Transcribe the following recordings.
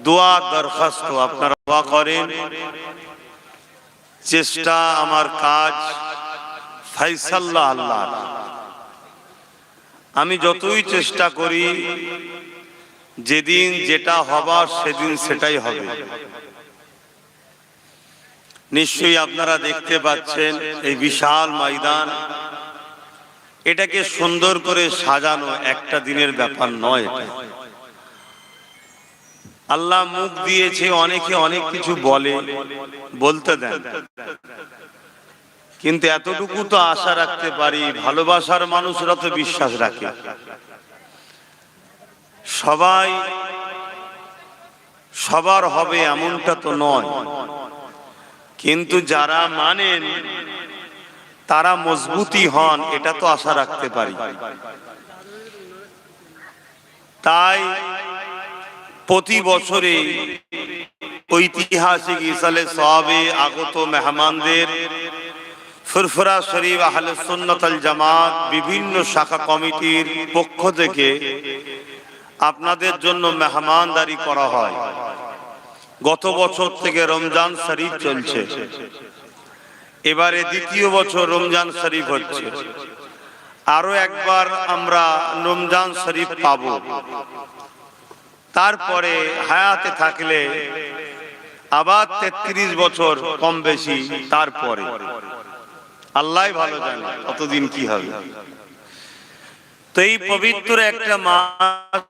দোয়া দরখাস্ত আপনারা দোয়া করেন। চেষ্টা আমার কাজ, ফাইসাল্লাহ আল্লাহ। আমি যতই চেষ্টা করি, যেদিন যেটা হবার সেদিন সেটাই হবে। নিশ্চয়ই আপনারা দেখতে পাচ্ছেন এই বিশাল ময়দান, এটাকে সুন্দর করে সাজানো একটা দিনের ব্যাপার নয়। আল্লাহ মুখ দিয়েছে, অনেকে অনেক কিছু বলতে দেন, কিন্তু এতটুকু তো আশা রাখতে পারি, ভালোবাসার মানুষরা তো বিশ্বাস রাখে। সবাই সবার হবে এমনটা তো নয়, কিন্তু যারা মানেন তারা মজবুতি হন, এটা তো আশা রাখতে পারি। তাই প্রতি বছরে ঐতিহাসিক ইসালে সওয়াবে আগত মেহমানদের ফুরফুরা শরীফ আহলে সুন্নাত ওয়াল জামাত বিভিন্ন শাখা কমিটির পক্ষ থেকে আপনাদের জন্য মেহমানদারি করা হয়। গত বছর থেকে রমজান শরীফ চলছে, এবারে দ্বিতীয় বছর রমজান শরীফ হচ্ছে। আরো একবার আমরা রমজান শরীফ পাবো। তারপরে হায়াতে থাকলে আবার 33 বছর কম বেশি, তারপরে আল্লাহ ভালো জানে কতদিন কি হবে। তো এই পবিত্র একটা মাস,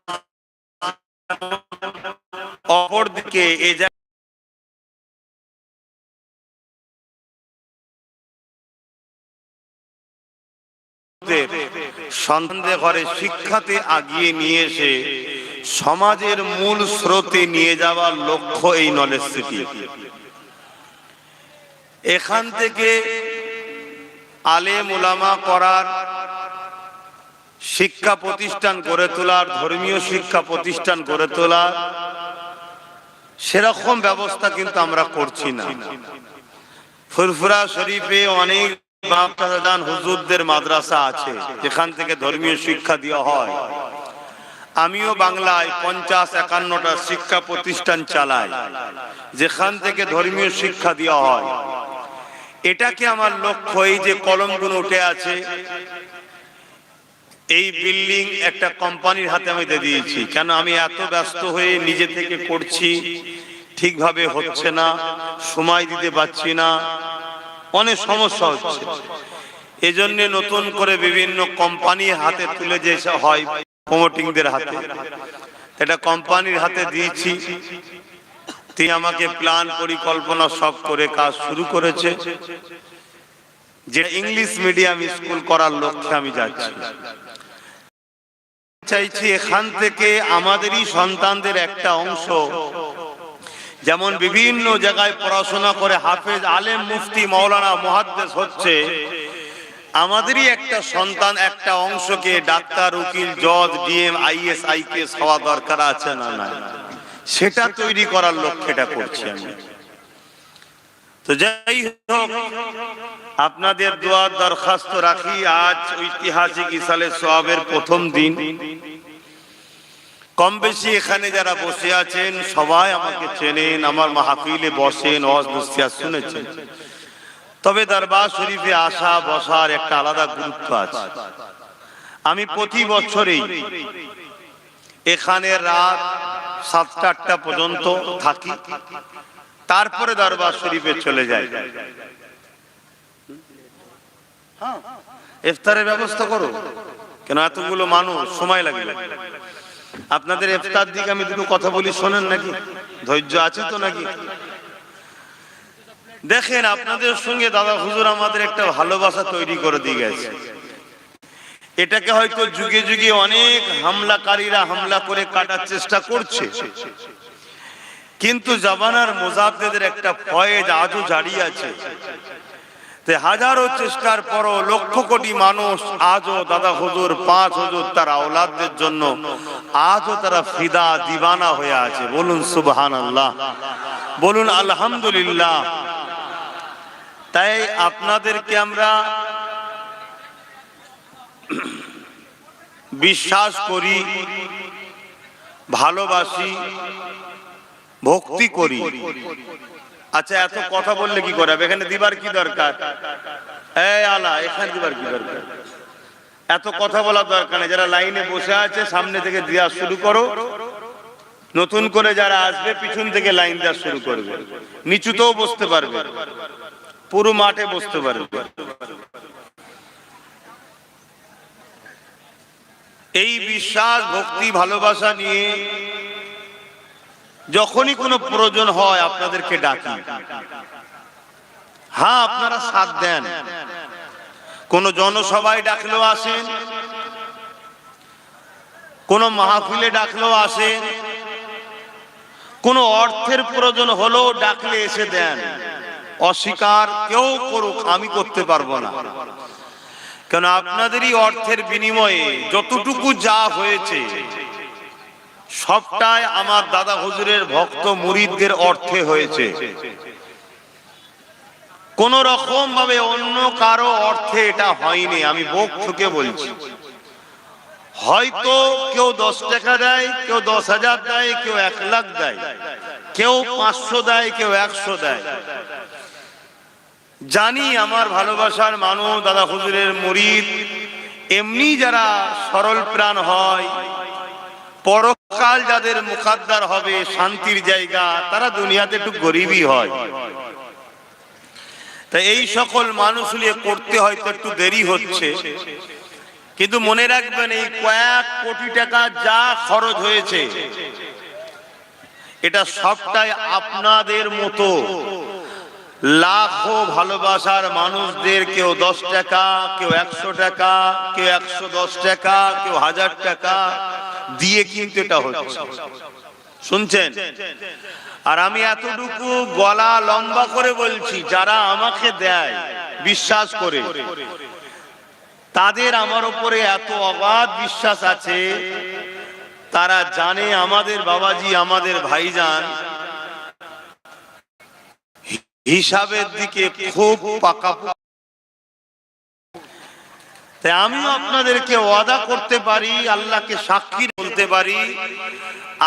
অপরদিকে এই সন্তানদের ঘরে শিক্ষাতে আগিয়ে নিয়ে এসে সমাজের মূল স্রোতে নিয়ে যাওয়ার লক্ষ্য এই নলেজ সিটি। এখান থেকে আলেম উলামা করার, শিক্ষা প্রতিষ্ঠান গড়ে তোলার, ধর্মীয় শিক্ষা প্রতিষ্ঠান গড়ে তোলার সেরকম ব্যবস্থা কিন্তু আমরা করছি না। ফুরফুরা শরীফে অনেক হুজুরদের মাদ্রাসা আছে, যেখান থেকে ধর্মীয় শিক্ষা দেওয়া হয়। আমিও বাংলায় 50-51টা শিক্ষা প্রতিষ্ঠান চালাই, যেখান থেকে ধর্মীয় শিক্ষা দেওয়া হয়। এটাকে আমার লক্ষ্য, এই যে কলমগুলো উঠে আছে, এই বিল্ডিং একটা কোম্পানির হাতে আমি দিয়ে দিয়েছি। কেন আমি এত ব্যস্ত হয়ে নিজে থেকে করছি, ঠিকভাবে হচ্ছে না, সময় দিতে পারছি না, অনেক সমস্যা হচ্ছে। এজন্য নতুন করে বিভিন্ন কোম্পানির হাতে তুলে যে হয়, প্রমোটিংদের হাতে, এটা কোম্পানির হাতে দিয়েছি। তিনি আমাকে প্ল্যান পরিকল্পনা সব করে কাজ শুরু করেছে, যে ইংলিশ মিডিয়াম স্কুল করার লক্ষ্যে আমি যাচ্ছি। চাইছি এখান থেকে আমাদেরই সন্তানদের একটা অংশ, যেমন বিভিন্ন জায়গায় পড়াশোনা করে হাফেজ, আলেম, মুফতি, মাওলানা, মুহাদ্দিস হচ্ছে, আমাদেরই একটা সন্তান, একটা অংশকে ডাক্তার, উকিল, জজ, ডিএম, আইএস, আইপিএস হওয়া দরকার আছে না? না, সেটা তৈরি করার লক্ষ্যটা করছি আমি। তো যাই হোক, আপনাদের দোয়ার দরখাস্ত রাখি। আজ ঐতিহাসিক ইসালে সওয়াবের প্রথম দিন। কম বেশি এখানে যারা বসে আছেন সবাই আমাকে চেনেন, আমার মাহফিলে বসেন, ওয়াজ নসিহত শুনেছেন। তবে দরবার শরীফে আসা বসার একটা আলাদা গুরুত্ব আছে। আমি প্রতি বছরই এখানে রাত 7টা-8টা পর্যন্ত থাকি, তারপরে দরবার শরীফে চলে যাই। ইফতারের ব্যবস্থা করো, কেন এতগুলো মানুষ, সময় লাগবে। আপনাদের ইফতার দিকে আমি দুটো কথা বলি, শোনেন নাকি? ধৈর্য আছে তো নাকি? দেখেন, আপনাদের সঙ্গে দাদা হুজুর আমাদের একটা ভালোবাসা তৈরি করে দিয়ে গেছে। এটাকে হয়তো যুগে যুগে অনেক হামলাকারীরা হামলা করে কাটার চেষ্টা করছে, কিন্তু জামানার মুজাদ্দিদের একটা ফয়েজ আজও জারি আছে। হাজারো চেষ্টার পরও লক্ষ কোটি মানুষ আজও দাদা হুজুর, 5 হুজুর, তার আওলাদদের জন্য আজও তারা ফিদা, দিওয়ানা হয়ে আছে। বলুন সুবহানাল্লাহ, বলুন আলহামদুলিল্লাহ। তাই আপনাদেরকে আমরা বিশ্বাস করি, ভালোবাসি, ভক্তি করি। আচ্ছা, এত কথা বললে কি করে হবে? এখানে দিবার কি দরকার? এই আলা, এখানে দিবার কি দরকার? এত কথা বলার দরকার নেই। যারা লাইনে বসে আছে সামনে থেকে দেওয়া শুরু করো, নতুন করে যারা আসবে পিছন থেকে লাইন দেওয়া শুরু করবে। নিচুতেও বসতে পারবে, পুরো মাঠে বসতে পারবে। এই বিশ্বাস, ভক্তি, ভালোবাসা নিয়ে যখনই কোনো প্রয়োজন হয় আপনাদেরকে ডাকি। হ্যাঁ, আপনারা সাথ দেন। কোন জনসভায় ডাকলেও আসেন, কোন মাহফিলে ডাকলেও আসেন, কোন অর্থের প্রয়োজন হলেও ডাকলে এসে দেন। অস্বীকার কেউ করুক, আমি করতে পারবো না। কেন, আপনাদেরই অর্থের বিনিময়ে যতটুকু যা হয়েছে সবটাই আমার দাদা হুজুরের ভক্ত মুরিদদের অর্থে হয়েছে। কোন রকম ভাবে অন্য কারো অর্থে এটা হয়নি। আমি বুক ঠুকে বলছি। হয়তো কেউ 10 টাকা দেয়, কেউ 10,000 দেয়, কেউ 1 লাখ দেয়, কেউ 500 দেয়, কেউ 100 দেয়। জানি আমার ভালোবাসার মানুষ, দাদা হুজুরের মুরিদ, এমনি যারা সরল প্রাণ হয়, পরকাল যাদের মুখাদ্দার হবে, শান্তির জায়গা, তারা দুনিয়াতে একটু গরিবই হয়। তাই এই সকল মানুষ নিয়ে করতে হয়তো একটু দেরি হচ্ছে, কিন্তু মনে রাখবেন এই কয়েক কোটি টাকা যা খরচ হয়েছে এটা সবটাই আপনাদের মতো লাখো ভালোবাসার মানুষদের, কেউ 10 টাকা, কেউ 100 টাকা, কেউ 110 টাকা, কেউ 1000 টাকা দিয়ে কিন্তু এটা হচ্ছে। শুনছেন? আর আমি এতটুকু গলা লম্বা করে বলছি, যারা আমাকে দেয় বিশ্বাস করে, তাদের আমার উপরে এত অগাধ বিশ্বাস আছে, তারা জানে আমাদের বাবাজি, আমাদের ভাইজান হিসাবের দিকে খুব পাকা। তাই আমিও আপনাদেরকে ওয়াদা করতে পারি, আল্লাহকে সাক্ষী বলতে পারি,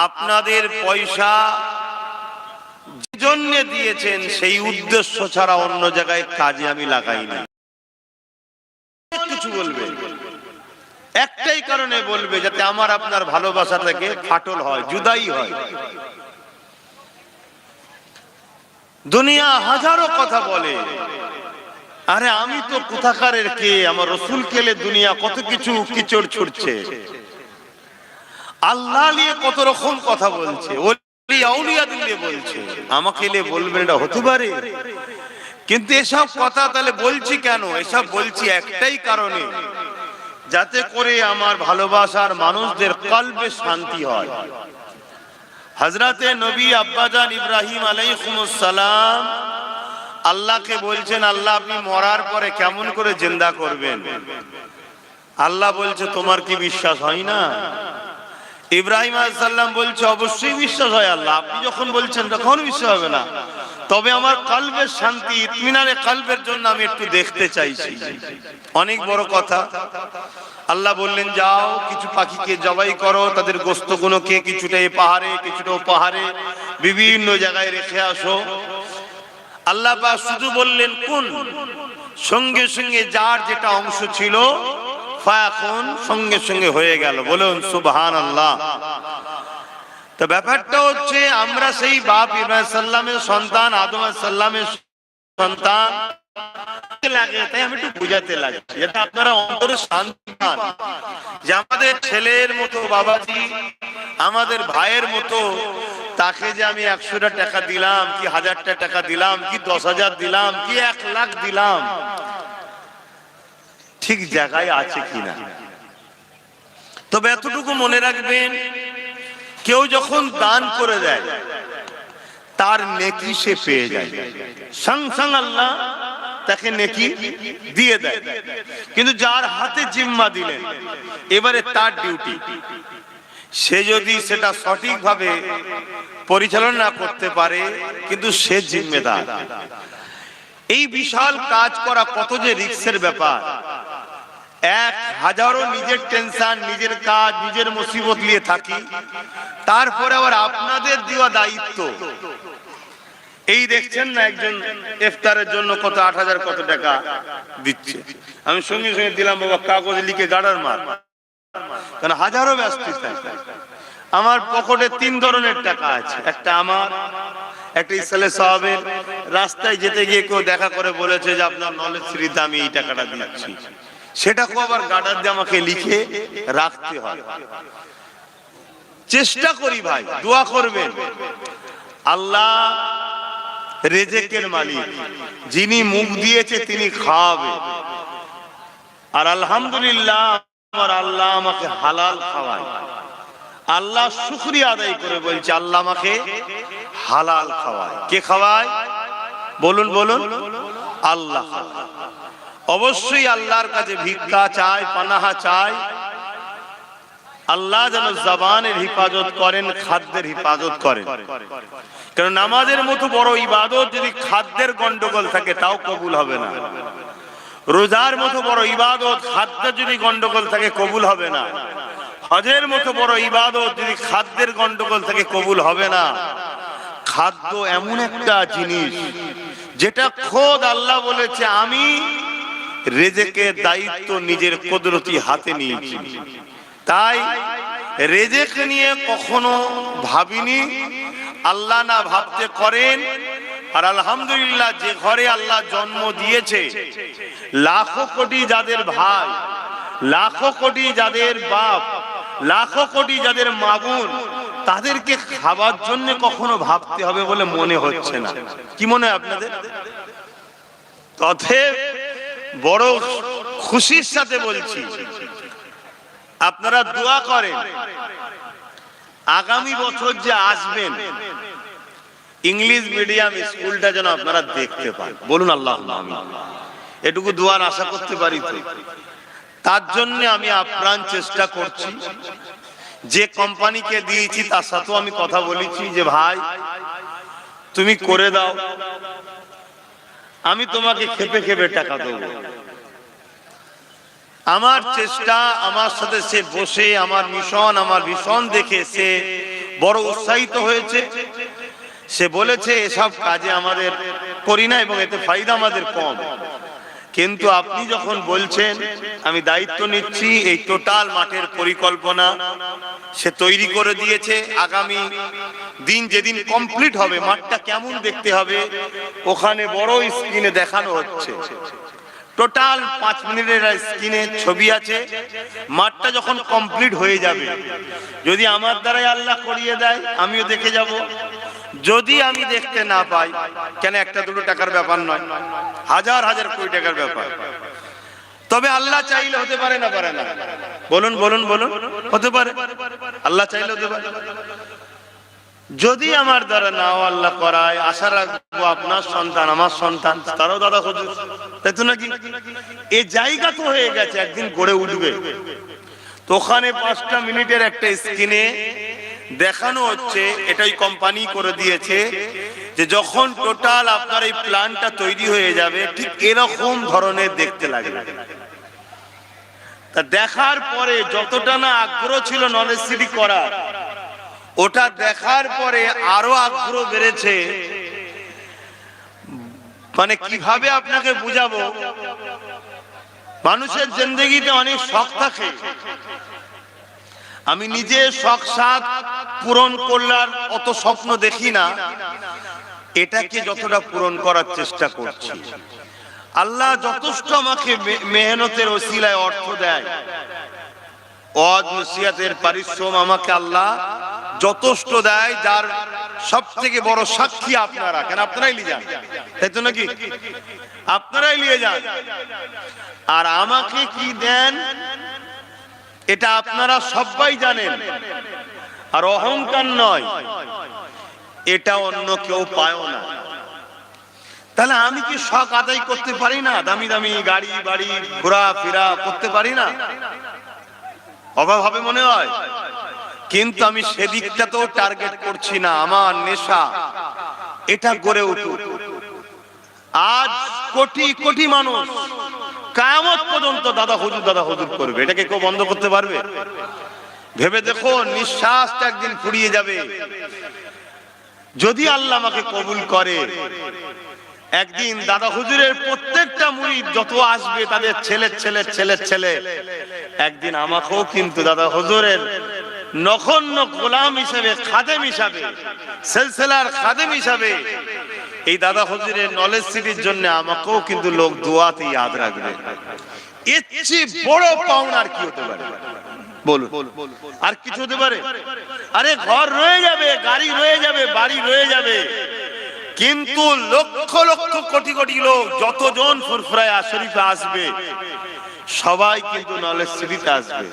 আপনাদের পয়সা যে জন্য দিয়েছেন সেই উদ্দেশ্য ছাড়া অন্য জায়গায় কাজে আমি লাগাইনি। কিছু বলবে, একটাই কারণে বলবে, যাতে আমার আপনার ভালোবাসা থেকে ফাটল হয়, জুদাই হয়। দুনিয়া হাজারো কথা বলে, আরে আমি তো কোথাকারের কে, আমার রসুল কেলে দুনিয়া কত কিছু কিচড় ছুটছে, আল্লাহ নিয়ে কত রকম কথা বলছে, ওলি আউলিয়া দিলে বলছে, আমাকে নিয়ে বলবেন এটা হতে পারে? কিন্তু এসব কথা তাহলে বলছি কেন? এসব বলছি একটাই কারণে, যাতে করে আমার ভালোবাসার মানুষদের কলবে শান্তি হয়। হযরতে নবী আব্বাজান ইব্রাহিম আলাইহিস সালাম আল্লাহকে বলছেন, আল্লাহ আপনি মরার পরে কেমন করে জিন্দা করবেন? আল্লাহ বলছে, তোমার কি বিশ্বাস হয় না? ইব্রাহিম আলাইহিস সালাম বলছে, অবশ্যই বিশ্বাস হয় আল্লাহ, আপনি যখন বলছেন তখন বিশ্বাস হবে না, তবে আমার কলবের শান্তি, ইতমিনানে কলবের জন্য আমি একটু দেখতে চাইছি। অনেক বড় কথা। আল্লাহ বললেন, যাও কিছু পাখিকে জবাই করো, তাদের গোশতগুলোকে কিছুটা এই পাহাড়ে, কিছুটা ও পাহাড়ে, বিভিন্ন জায়গায় রেখে আসো। আল্লাহ পাক শুধু বললেন কোন, সঙ্গে সঙ্গে যার যেটা অংশ ছিল ফায়াকুন, সঙ্গে সঙ্গে হয়ে গেল। বলুন সুবহানাল্লাহ। তো ব্যাপারটা হচ্ছে, আমরা সেই বাপ ইব্রাহিম সাল্লামের সন্তান, আদম সাল্লামের সন্তান লাগে, তাই আমি একটু বুঝাতে লাগে, যেটা আপনারা অন্তরে শান্তি পান, যে আমাদের ছেলের মতো বাবাজি, আমাদের ভাইয়ের মতো, তাকে যে আমি 100টা টাকা দিলাম, কি 1000টা টাকা দিলাম, কি 10,000 দিলাম, কি 1 লাখ দিলাম, ঠিক জায়গায় আছে কিনা। তবে এতটুকু মনে রাখবেন, কেউ যখন দান করে দেয় তার নেকি সে পেয়ে যায়, সঙ্গ আল্লাহ তাকে নেকি দিয়ে দেয়। কিন্তু যার হাতে জিম্মা দিলেন, এবারে তার ডিউটি, সে যদি সেটা সঠিকভাবে পরিচালনা করতে পারে, কিন্তু সে জিম্মেদার। এই বিশাল কাজ করা কত যে রিস্কের ব্যাপার। 1000ও নিজের টেনশন, নিজের কাজ, নিজের মুসিবত নিয়ে থাকি, তারপরে আবার আপনাদের দেওয়া দায়িত্ব। এই দেখছেন না একজন ইফতারের জন্য কত 8000 কত টাকা দিচ্ছে, আমি সঙ্গে সঙ্গে দিলাম বাবা কাগজে লিখে গাড়ার মার, কারণ হাজারো ব্যস্ত থাকে। আমার পকেটে 3 ধরনের টাকা আছে, একটা আমার, একটা ইসলে সাহাবের। রাস্তায় যেতে গিয়ে কেউ দেখা করে বলেছে যে আপনার নলেজ ফ্রিতে আমি এই টাকাটা দিচ্ছি, সেটাকেও আবার গার্ডার দিয়ে আমাকে লিখে রাখতে হয়। চেষ্টা করি ভাই, দোয়া করবেন। আল্লাহ রেজেকের মালিক, যিনি মুখ দিয়েছে তিনি খাওয়াবে। আর আলহামদুলিল্লাহ আমার আল্লাহ আমাকে হালাল খাওয়ায়। আল্লাহ শুকরিয়া আদায় করে বলছে আল্লাহ আমাকে হালাল খাওয়ায়। কে খাওয়ায়? বলুন বলুন, আল্লাহ। অবশ্যই আল্লাহর কাছে ভিক্ষা চাই, পানাহা চাই। আল্লাহ যেন জবানের হিফাজত করেন, খাদ্যের হিফাজত করেন। কারণ নামাজের মতো বড় ইবাদত যদি খাদ্যের গন্ডগোল থাকে তাও কবুল হবে না। রোজার মতো বড় ইবাদত খাদ্যের যদি গন্ডগোল থাকে কবুল হবে না। হজের মতো বড় ইবাদত যদি খাদ্যের গন্ডগোল থাকে কবুল হবে না। খাদ্য এমন একটা জিনিস যেটা খোদ আল্লাহ বলেছে আমি রেজেকের দায়িত্ব নিজের কুদরতি হাতে নিয়েছি। তাই রেজেক নিয়ে কখনো ভাবিনি, আল্লাহ না ভাবতে করেন। আর আলহামদুলিল্লাহ যে ঘরে আল্লাহ জন্ম দিয়েছে, লাখো কোটি যাদের ভাই, লাখো কোটি যাদের বাপ, লাখো কোটি যাদের মা বোন, তাদেরকে খাবার জন্য কখনো ভাবতে হবে বলে মনে হচ্ছে না। কি মনে হয় আপনাদের? তথে বড় খুশির সাথে বলছি, আপনারা দোয়া করেন আগামী বছর যে আসবেন ইংলিশ মিডিয়াম স্কুলটা যেন আপনারা দেখতে পান। বলুন আল্লাহুম্মা আমিন। এটুকু দোয়ার আশা করতে পারি তো। তার জন্য আমি আপ্রাণ চেষ্টা করছি। যে কোম্পানিকে দিয়েছি তার সাথেও আমি কথা বলেছি যে ভাই তুমি করে দাও, আমি তোমাকে খেপে খেপে টাকা দেবো। আমার চেষ্টা, আমার সাথে সে বসে আমার মিশন, আমার ভীষণ দেখে সে বড় উৎসাহিত হয়েছে। সে বলেছে এসব কাজে আমাদের করি না এবং এতে ফায়দা আমাদের কম, কিন্তু আপনি যখন বলছেন আমি দায়িত্ব নিচ্ছি, এই টোটাল মাঠের পরিকল্পনা সে তৈরি করে দিয়েছে। আগামী দিন যেদিন কমপ্লিট হবে মাঠটা কেমন দেখতে হবে ওখানে বড় স্ক্রিনে দেখানো হচ্ছে। টোটাল 5 মিনিটের স্ক্রিনে ছবি আছে। মাঠটা যখন কমপ্লিট হয়ে যাবে, যদি আমার দ্বারাই আল্লাহ করিয়ে দেয় আমিও দেখে যাব। যদি আমি দেখতে না পাই, কেন 1-2 টাকার ব্যাপার নয়, হাজার হাজার কোটি টাকার ব্যাপার। তবে আল্লাহ চাইলে হতে পারে না পারে না? বলুন বলুন বলুন, হতে পারে। আল্লাহ চাইলে হতে পারে। যদি আমার দ্বারা নাও আল্লাহ করায়, আশা রাখবো আপনার সন্তান, আমার সন্তান, তারাও দাদা হুজুর, তাই তো নাকি? এই জায়গা তো হয়ে গেছে, একদিন গড়ে উঠবে। তো ওখানে 5টা মিনিটের একটা স্ক্রিনে দেখানো হচ্ছে, এটাই কোম্পানি করে দিয়েছে, যে যখন টোটাল আপনার এই প্ল্যানটা তৈরি হয়ে যাবে ঠিক এরকম ধরনের দেখতে লাগবে। তা দেখার পরে যতটা না আগ্রহ ছিল নলেজ সিটি করার, ওটা দেখার পরে আরো আগ্রহ বেড়েছে। মানে কিভাবে আপনাকে বুঝাবো, মানুষের জিন্দেগিতে অনেক শখ থাকে। আমি নিজে শখ সাধ পূরণ করলার অত স্বপ্ন দেখি না, এটাকে যতটা পূরণ করার চেষ্টা করছি। আল্লাহ যথেষ্ট আমাকে মেহনতের ওসিলায় অর্থ দেয়, ওয়াজ নসিহতের পারিশ্রম আমাকে আল্লাহ যথেষ্ট দেয়, যার সব থেকে বড় সাক্ষী আপনারা। কেন আপনারাই নিয়ে যান, তাই তো নাকি? আপনারাই নিয়ে যান। আর আমাকে কি দেন এটা আপনারা সবাই জানেন। আর অহংকার নয়, এটা অন্য কেউ পায়ও না। তাহলে আমি কি শখ আদায় করতে পারি না? দামি দামি গাড়ি বাড়ি ঘোরা ফেরা করতে পারি না? অভাব হবে মনে হয়, কিন্তু আমি সেদিকটাতেও টার্গেট করছি না। আমার নেশা এটা গড়ে উঠুক। আজ কোটি কোটি মানুষ কিয়ামত পর্যন্ত দাদা হুজুর করবে। এটাকে কেউ বন্ধ করতে পারবে? ভেবে দেখো, নিঃশ্বাসটা একদিন ফুরিয়ে যাবে। যদি আল্লাহ আমাকে কবুল করে, একদিন দাদা হুজুরের প্রত্যেকটা মুরিদ যত আসবে তাদের ছেলে একদিন আমাকেও কিন্তু দাদা হুজুরের নগণ্য গোলাম হিসেবে, খাদেম হিসাবে, সিলসিলার খাদেম হিসাবে এই দাদা হুজুরের নলেজ সিটির জন্য আমাকেও কিন্তু লোক দোয়াতে ইয়াদ রাখবে। এর চেয়ে বড় পাওনা আর কি হতে পারে? বলুন, আর কিছু হতে পারে? আরে ঘর রয়ে যাবে, গাড়ি রয়ে যাবে, বাড়ি রয়ে যাবে, কিন্তু লক্ষ লক্ষ কোটি কোটি লোক যতজন ফুরফুরায় শরীফে আসবে সবাই কিন্তু নলেজ সিটিতে আসবে।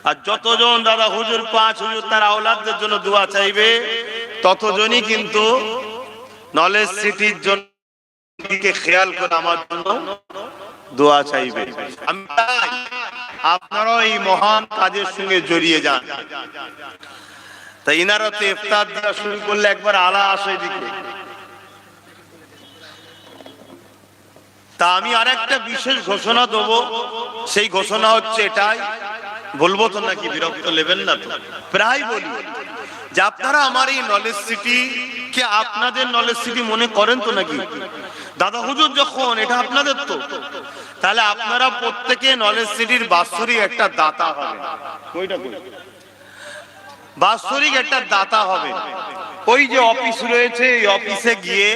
আর যতজন দাদা হুজুর, 5 হুজুর তার আওলাদদের জন্য দোয়া চাইবে, ততজনই কিন্তু নলেজ সিটির জন্য দিকে খেয়াল করে আমার জন্য দোয়া চাইবে। আমি চাই আপনারাও এই মহান কাজের সঙ্গে জড়িয়ে যান। তাই ইনারা তো ইফতার দেওয়া শুরু করলে একবার আলা আসে দিকে। তা আমি আর একটা বিশেষ ঘোষণা দেবো। সেই ঘোষণা হচ্ছে এটাই, বলবো তো নাকি বিরক্ত নেবেন না তো? প্রায় বলি যে আপনারা আমার এই নলেজ সিটি কে আপনাদের নলেজ সিটি মনে করেন তো নাকি? দাদা হুজুর যখন এটা আপনাদের, তো তাহলে আপনারা প্রত্যেকে নলেজ সিটির বাৎসরিক একটা দাতা হবে। বাৎসরিক একটা দাতা হবে। ওই যে অফিস রয়েছে, এই অফিসে গিয়ে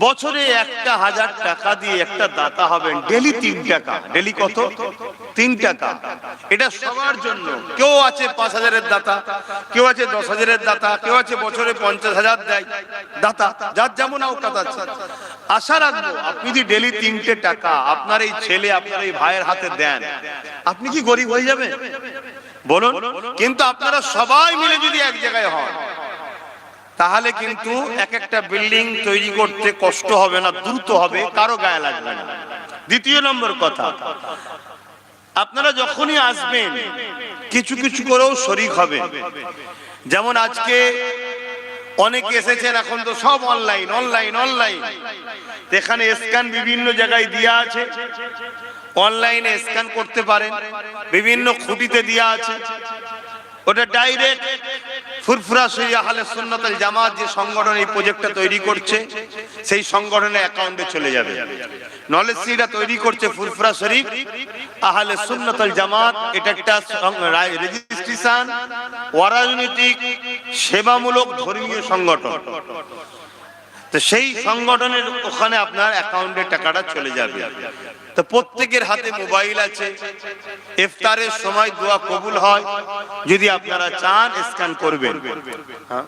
বছরে 1000 টাকা দিয়ে একটা দাতা হবেন। ডেলি 3 টাকা। ডেলি কত? 3 টাকা। এটা সবার জন্য। কেউ আছে 5000-এর দাতা, কেউ আছে 10,000-এর দাতা, কেউ আছে বছরে 50,000 দেয় দাতা, যার যেমন আওকাত আছে। আশা রাখবো আপনি যদি ডেলি 3 টাকা আপনার এই ছেলে, আপনার এই ভাইয়ের হাতে দেন, আপনি কি গরিব হয়ে যাবেন? বলুন। কিন্তু আপনারা সবাই মিলে যদি এক জায়গায় হন, তাহলে কিন্তু এক একটা বিল্ডিং তৈরি করতে কষ্ট হবে না, দ্রুত হবে, কারো গায়ে লাগবে না। দ্বিতীয় নম্বর কথা, আপনারা যখনই আসবেন কিছু কিছু করেও শরীক হবে। যেমন আজকে অনেকে এসেছেন, এখন তো সব অনলাইন অনলাইন অনলাইন। এখানে স্ক্যান বিভিন্ন জায়গায় দেওয়া আছে, অনলাইনে স্ক্যান করতে পারেন। বিভিন্ন খুঁটিতে দেওয়া আছে, ওটা ডাইরেক্ট ফুরফুরা শরীফ আহলে সুন্নাত ওয়াল জামাত যে সংগঠন এই প্রজেক্টটা তৈরি করছে, সেই সংগঠনের অ্যাকাউন্টে চলে যাবে। নলেজ সিটিটা তৈরি করছে ফুরফুরা শরীফ আহলে সুন্নাত ওয়াল জামাত। এটা একটা রেজিস্ট্রেশন অরাজনৈতিক সেবামূলক ধর্মীয় সংগঠন। তো সেই সংগঠনের ওখানে আপনার অ্যাকাউন্টে টাকাটা চলে যাবে। তো প্রত্যেকের হাতে মোবাইল আছে, ইফতারের সময় দোয়া কবুল হয়। যদি আপনারা চান স্ক্যান করবেন। হ্যাঁ,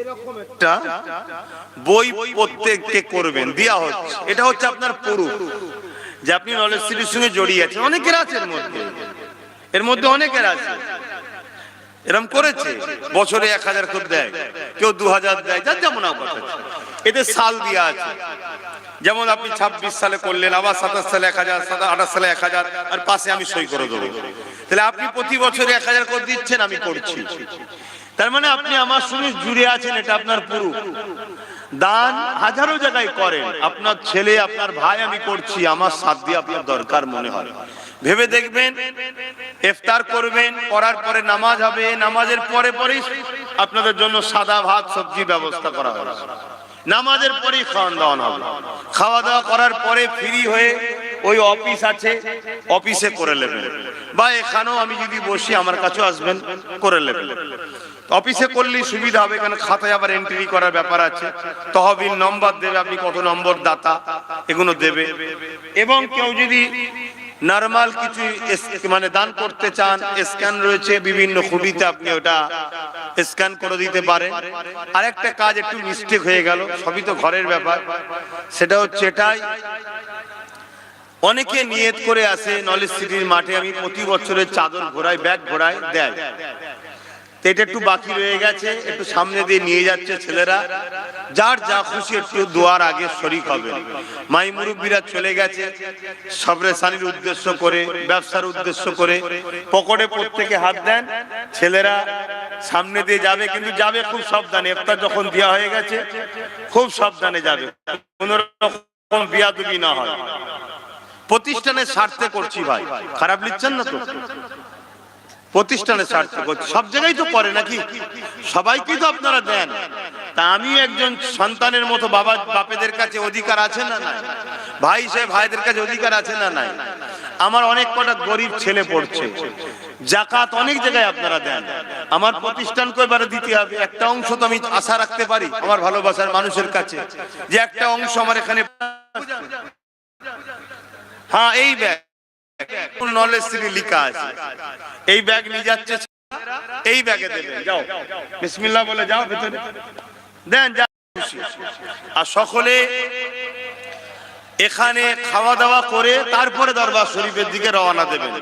এরকম একটা বই প্রত্যেককে করবেন, দেয়া হচ্ছে। এটা হচ্ছে আপনার প্রুফ যে আপনি নলেজ সিটির সঙ্গে জড়িয়ে আছেন। অনেকের আছে এর মধ্যে অনেকের আছে এরকম করেছে, বছরে 1000 করে দেয়, কেউ 2000 দেয়, যার যেমন আওকাত আছে। এতে সাল দেয়া আছে। যেমন আপনি 26 সালে করলেন, আবার 27 সালে 1000, 28 সালে 1000, আর পাশে আমি সই করে দেবো। তাহলে আপনি প্রতি বছরে 1000 করে দিচ্ছেন, আমি করছি। তার মানে আপনি আমার সঙ্গে জুড়ে আছেন, এটা আপনার পুরো দান। হাজারো জায়গায় করেন, আপনার ছেলে, আপনার ভাই, আমি করছি, আমার সাথ দিয়ে আপনার দরকার মনে হয়। ভেবে দেখবেন, ইফতার করবেন, করার পরে নামাজ হবে, নামাজের পরে পরেই আপনাদের জন্য সাদা ভাত সবজি ব্যবস্থা করা হবে। নামাজের পরেই খাওয়া দাওয়া হবে। খাওয়া দাওয়া করার পরে ফ্রি হয়ে ওই অফিস আছে, অফিসে করে নেবেন, বা এখানেও আমি যদি বসি আমার কাছেও আসবেন, করে নেবেন। অফিসে করলেই সুবিধা হবে, কারণ খাতায় আবার এন্ট্রি করার ব্যাপার আছে। তহবিল নম্বর দেবে, আপনি কত নম্বর দাতা এগুলো দেবে। এবং কেউ যদি নরমাল কিছু মানে দান করতে চান, স্ক্যান রয়েছে বিভিন্ন খুঁটিতে, আপনি ওটা স্ক্যান করে দিতে পারেন। আরেকটা কাজ একটু মিস্টেক হয়ে গেল, সবই তো ঘরের ব্যাপার। সেটা হচ্ছে এটাই, অনেকে নিয়ত করে আসে নলেজ সিটির মাঠে আমি প্রতি বছরের চাদর ঘোরাই, ব্যাগ ঘোরাই, দেয়। তো এটা একটু বাকি রয়ে গেছে, একটু সামনে দিয়ে নিয়ে যাচ্ছে ছেলেরা, যার যা খুশি একটু দোয়ার আগে শরীক হবে। মাই মুরব্বীরা চলে গেছে সবরে সানির উদ্দেশ্য করে, ব্যবসার উদ্দেশ্য করে, পকেটে প্রত্যেকে হাত দেন। ছেলেরা সামনে দিয়ে যাবে, কিন্তু যাবে খুব সাবধানে। ইফতার যখন দেওয়া হয়ে গেছে খুব সাবধানে যাবে, কোন রকম বিয়াদবি না হয়। প্রতিষ্ঠানের স্বার্থে করছি ভাই, খারাপ লিখছেন না তো? প্রতিষ্ঠানের স্বার্থে করছি, সব জায়গায় তো করে নাকি, সবাইকেই তো আপনারা দেন। তা আমি একজন সন্তানের মতো বাপেদের কাছে অধিকার আছে না নাই? ভাই সাহেব ভাইদের কাছে অধিকার আছে না নাই? আমার অনেক কটা গরিব ছেলে পড়ছে, জাকাত অনেক জায়গায় আপনারা দেন, আমার প্রতিষ্ঠানকে এবারে দিতে হবে। একটা অংশ তো আমি আশা রাখতে পারি আমার ভালোবাসার মানুষের কাছে, যে একটা অংশ আমার এখানে। হ্যাঁ, এই ব্যাগ নলেজ সিটি লেখা আছে, এই ব্যাগ নিয়ে যাচ্ছে, এই ব্যাগে দেবে, যাও বিসমিল্লাহ বলে যাও ভেতরে দেন, যা খুশি। আর সকলে এখানে খাওয়া দাওয়া করে তারপরে দরবার শরীফের দিকে রওনা দেবেন।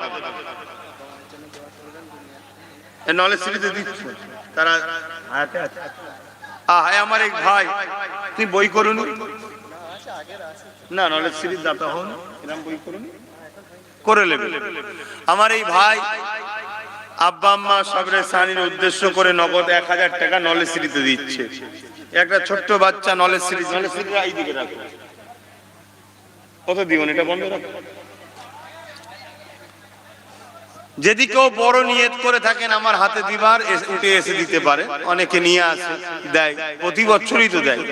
নলেজ সিটিতে দিচ্ছে তারা। আমার এক ভাই, তুমি বই করুন না, নলেজ সিটির দাতা হন, এরকম বই করুন, করে নেবে। আমার এই ভাই আব্বা আম্মা সবরে সানির উদ্দেশ্য করে নগদ 1000 টাকা নলেজ সিটিতে দিচ্ছে। একটা ছোট্ট বাচ্চা নলেজ সিটি, নলেজ সিটি এই দিকে রাখো, কত দিবেন, এটা বন্ধ রাখো। যদি কেউ বড় নিয়ত করে থাকেন আমার হাতে দিবার, উঠে এসে দিতে পারে, অনেকে নিয়ে আসে দেয়, প্রতি বছরই তো দেয়।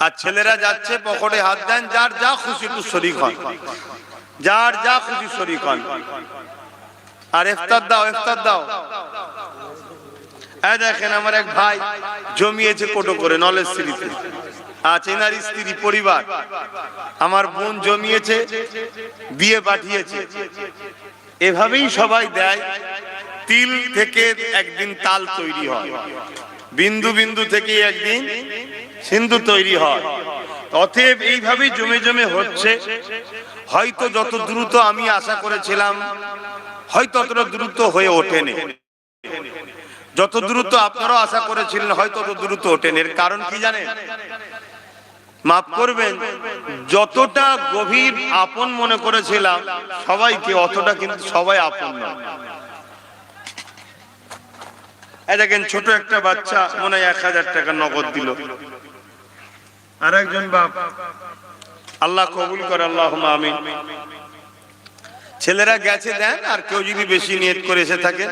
আর ছেলেরা যাচ্ছে পকেটে হাত দেন, যার যা খুশি একটু শরীক হন, যার যা খুশি শরীক হন। আর ইফতার দাও, ইফতার দাও। এই দেখেন আমার এক ভাই জমিয়েছে কোটো করে নলেজ সিটিতে, আছে এনার স্ত্রী পরিবার, আমার বোন জমিয়েছে, দিয়ে পাঠিয়েছে। এভাবেই সবাই দেয়। তিল থেকে একদিন তাল তৈরি হয়, বিন্দু বিন্দু থেকে একদিন সিন্ধু তৈরি হয়। অতএব এইভাবেই জমে জমে হচ্ছে। হয়তো যত দ্রুত আমি আশা করেছিলাম হয়তো ততটা দ্রুত হয়ে ওঠেনি, যত দ্রুত আপনারাও আশা করেছিলেন হয়তো তত দ্রুত ওঠেন। এর কারণ কি জানেন? মাফ করবেন, যতটা গভীর আপন মনে করেছিলাম সবাইকে, অতটা কিন্তু সবাই আপন নয়। দেখেন ছোট একটা বাচ্চা মনে হয় 1000 টাকা নগদ দিল। আর একজন বাপ, আল্লাহ কবুল করে, আল্লাহুম্মা আমিন। ছেলেরা গেছে দেন, আর কেউ যদি বেশি নিয়ত করে এসে থাকে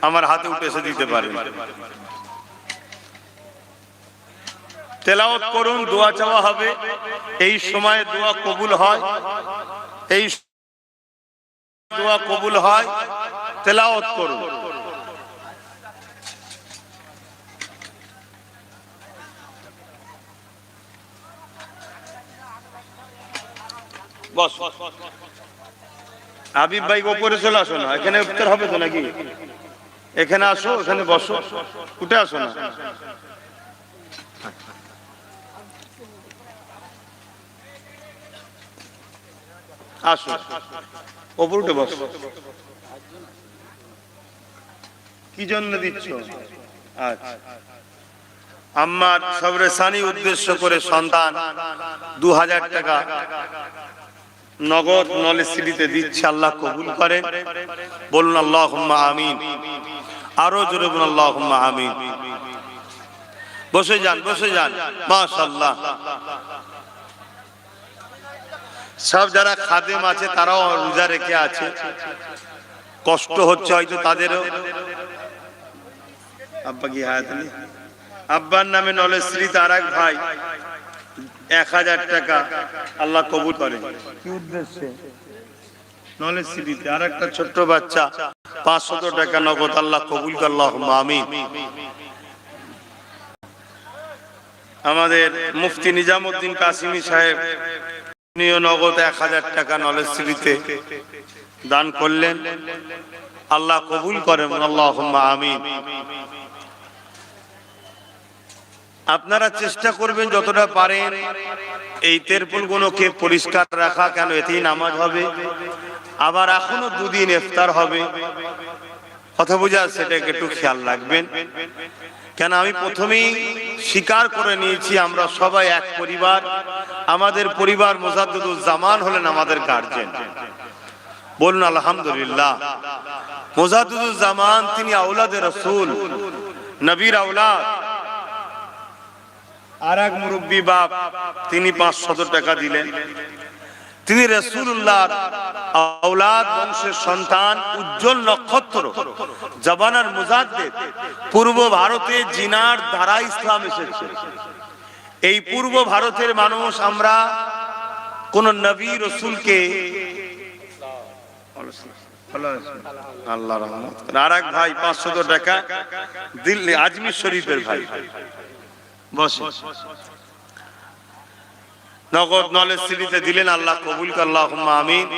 আমার হাতে উঠে এসে দিতে পারেন। তেলাওয়াত করুন, দোয়া চাওয়া হবে। এই সময়ে দোয়া কবুল হয়, এই দোয়া কবুল হয়। তেলাওয়াত করুন। বস হাবিব ভাই উপরে চলে আসো না, এখানে ইফতার হবে তো নাকি? এখানে আসো, এখানে বসো, উঠে আসো না। আসো ওপর উঠে বসো। কি জন্য দিচ্ছ? আচ্ছা, আম্মার সবরে সানি উদ্দেশ্য করে সন্তান 2000 টাকা নগদ নলেজ সিটিতে দিচ্ছে। আল্লাহ কবুল করেন, বলুন আল্লাহুম্মা আমিন। আরো জোরে বলুন আল্লাহুম্মা আমিন। বসে যান, বসে যান। মাশাআল্লাহ। সব যারা খাদেম আছে তারাও রোজা রেখে আছে, কষ্ট হচ্ছে হয়তো তাদেরও। আব্বা কি হায়াত নেই? আব্বার নামে নলেজ সিটিতে আর এক ভাই 1000 টাকা, আল্লাহ কবুল করে। কি উদ্দেশ্যে? নলেজ সিটিতে। আর একটা ছোট্ট বাচ্চা 500 টাকা নগদ, আল্লাহ কবুল করে, আল্লাহুম্মা আমিন। আমাদের মুফতি নিজামউদ্দিন কাসিমি সাহেব উনিও নগদ 1000 টাকা নলেজ সিটিতে দান করলেন, আল্লাহ কবুল করেন, আল্লাহুম্মা আমিন। আপনারা চেষ্টা করবেন যতটা পারেন এই তেরপুল গুলোকে পরিষ্কার রাখা, কেন এতেই নামাজ হবে। আবার এখনো 2 দিন ইফতার হবে, কথা বোঝা, সেটাকে একটু খেয়াল রাখবেন। কেন আমি প্রথমেই স্বীকার করে নিয়েছি আমরা সবাই এক পরিবার। আমাদের পরিবার মোজাদ্দুদুজ্জামান হলেন আমাদের গার্জেন। বলুন আলহামদুলিল্লাহ। মোজাদ্দুদুজ্জামান তিনি আওলাদে রাসূল, নবীর আওলাদ। আর এক মুরব্বী বাপ তিনি 500 টাকা দিলেন। তিনি রাসূলুল্লাহর আওলাদ, বংশের সন্তান, উজ্জ্বল নক্ষত্র, জামানার মুজাদ্দিদ। পূর্ব ভারতে জিনার দ্বারা ইসলাম এসেছে। এই পূর্ব ভারতের মানুষ আমরা কোন নবী রাসূলকে আল্লাহ রহমত। আর এক ভাই 500 টাকা দিল্লি আজমির শরীফের ভাই, বসে নগদ নলেজ সিটিতে দিলেন। আল্লাহ কবুল করুন, আল্লাহুম্মা আমিন।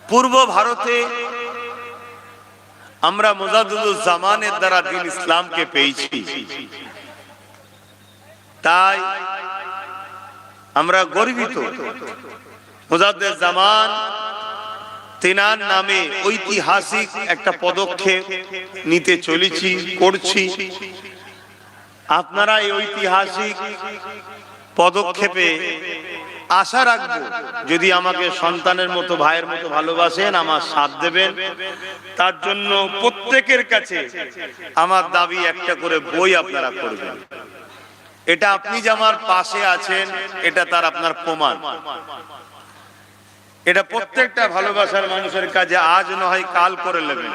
পূর্ব ভারতে আমরা মুজাদ্দিদুজ্জামানের দ্বারা দ্বীন ইসলামকে পেয়েছি। তাই আমরা গর্বিত। মুজাদ্দিদুজ্জামান তিনার নামে ঐতিহাসিক একটা পদক্ষেপ নিতে চলেছি, করছি। আপনারা এই ঐতিহাসিক পদক্ষেপে আশা রাখবো, যদি আমাকে সন্তানের মতো, ভাইয়ের মতো ভালোবাসেন, আমার সাথ দেবেন। তার জন্য প্রত্যেকের কাছে আমার দাবি, একটা করে বই আপনারা করবেন। এটা আপনি যে আমার পাশে আছেন, এটা তার আপনার প্রমাণ। এটা প্রত্যেকটা ভালোবাসার মানুষের কাছে আজ নয় কাল করে নেবেন।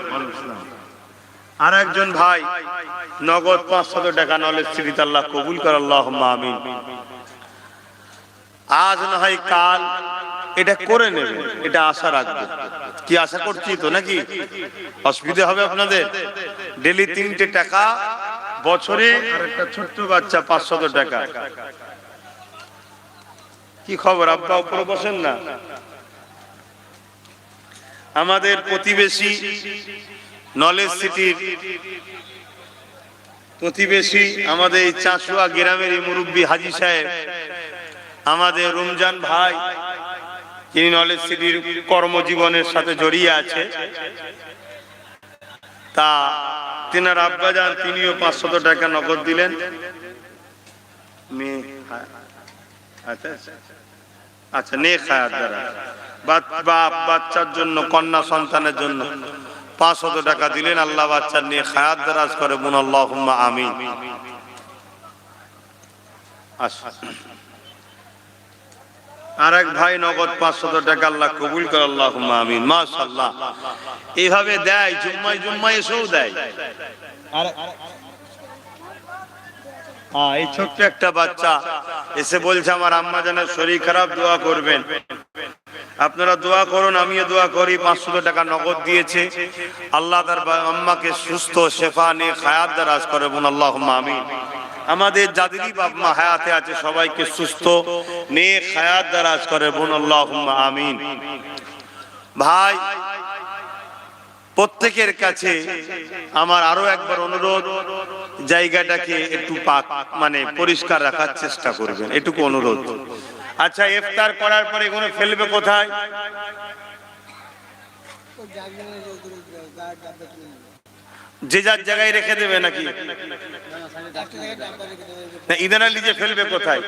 আর একজন ভাই নগদ 500 টাকা নলেজ সিটিতে, আল্লাহ কবুল করে, আল্লাহুম্মা আমিন। আজ না হয় কাল এটা করে নেবে, এটা আশা রাখবে। কি আশা করছি তো নাকি? অসুবিধা হবে আপনাদের? ডেলি 3টে টাকা, বছরে আর একটা ছোট্ট বাচ্চা 500 টাকা। কি খবর আব্বা? উপরে বসেন না। আমাদের প্রতিবেশী নলেজ সিটির প্রতিবেশী আমাদের এই চাষুয়া গ্রামের এই মুরব্বী হাজী সাহেব, আমাদের রমজান ভাই, তিনি নলেজ সিটির কর্মজীবনের সাথে জড়িয়ে আছে। তা তিনার আব্বাজান তিনিও 500 টাকা নগদ দিলেন। আচ্ছা, নেক হায়াত দ্বারা বাচ্চার জন্য, কন্যা সন্তানের জন্য 500 টাকা দিলেন। আল্লাহ বাচ্চার নিয়ে হায়াত দারাজ করে, বলুন আল্লাহুম্মা আমিন। আর এক ভাই নগদ 500 টাকা, আল্লাহ কবুল করে, আল্লাহুম্মা আমিন। মাশাআল্লাহ। এইভাবে দেয়, জুম্মায় জুম্মায় এসেও দেয়। আর এই ছোট্ট একটা বাচ্চা এসে বলছে আমার আম্মা জানের শরীর খারাপ, দোয়া করবেন। আপনারা দোয়া করুন, আমিও দোয়া করি। 500 টাকা নগদ দিয়েছে। আল্লাহ তার আম্মাকে সুস্থ, শেফা নিয়ে হায়াত দারাজ করে, বলুন আল্লাহুম্মা আমিন। আমাদের যাদেরই বাপ মা হায়াতে আছে সবাইকে সুস্থ নেক হায়াত দারাজ করে, বলুন আল্লাহুম্মা আমিন। ভাই, প্রত্যেকের কাছে আমার আরো একবার অনুরোধ, জায়গাটাকে একটু পাক মানে পরিষ্কার রাখার চেষ্টা করবেন, এটুকু অনুরোধ। আচ্ছা, ইফতার করার পরে এগুলো ফেলবে কোথায়? যে যার জায়গায় রেখে দেবে নাকি? না, ইদারা লিজে ফেলবে কোথায়?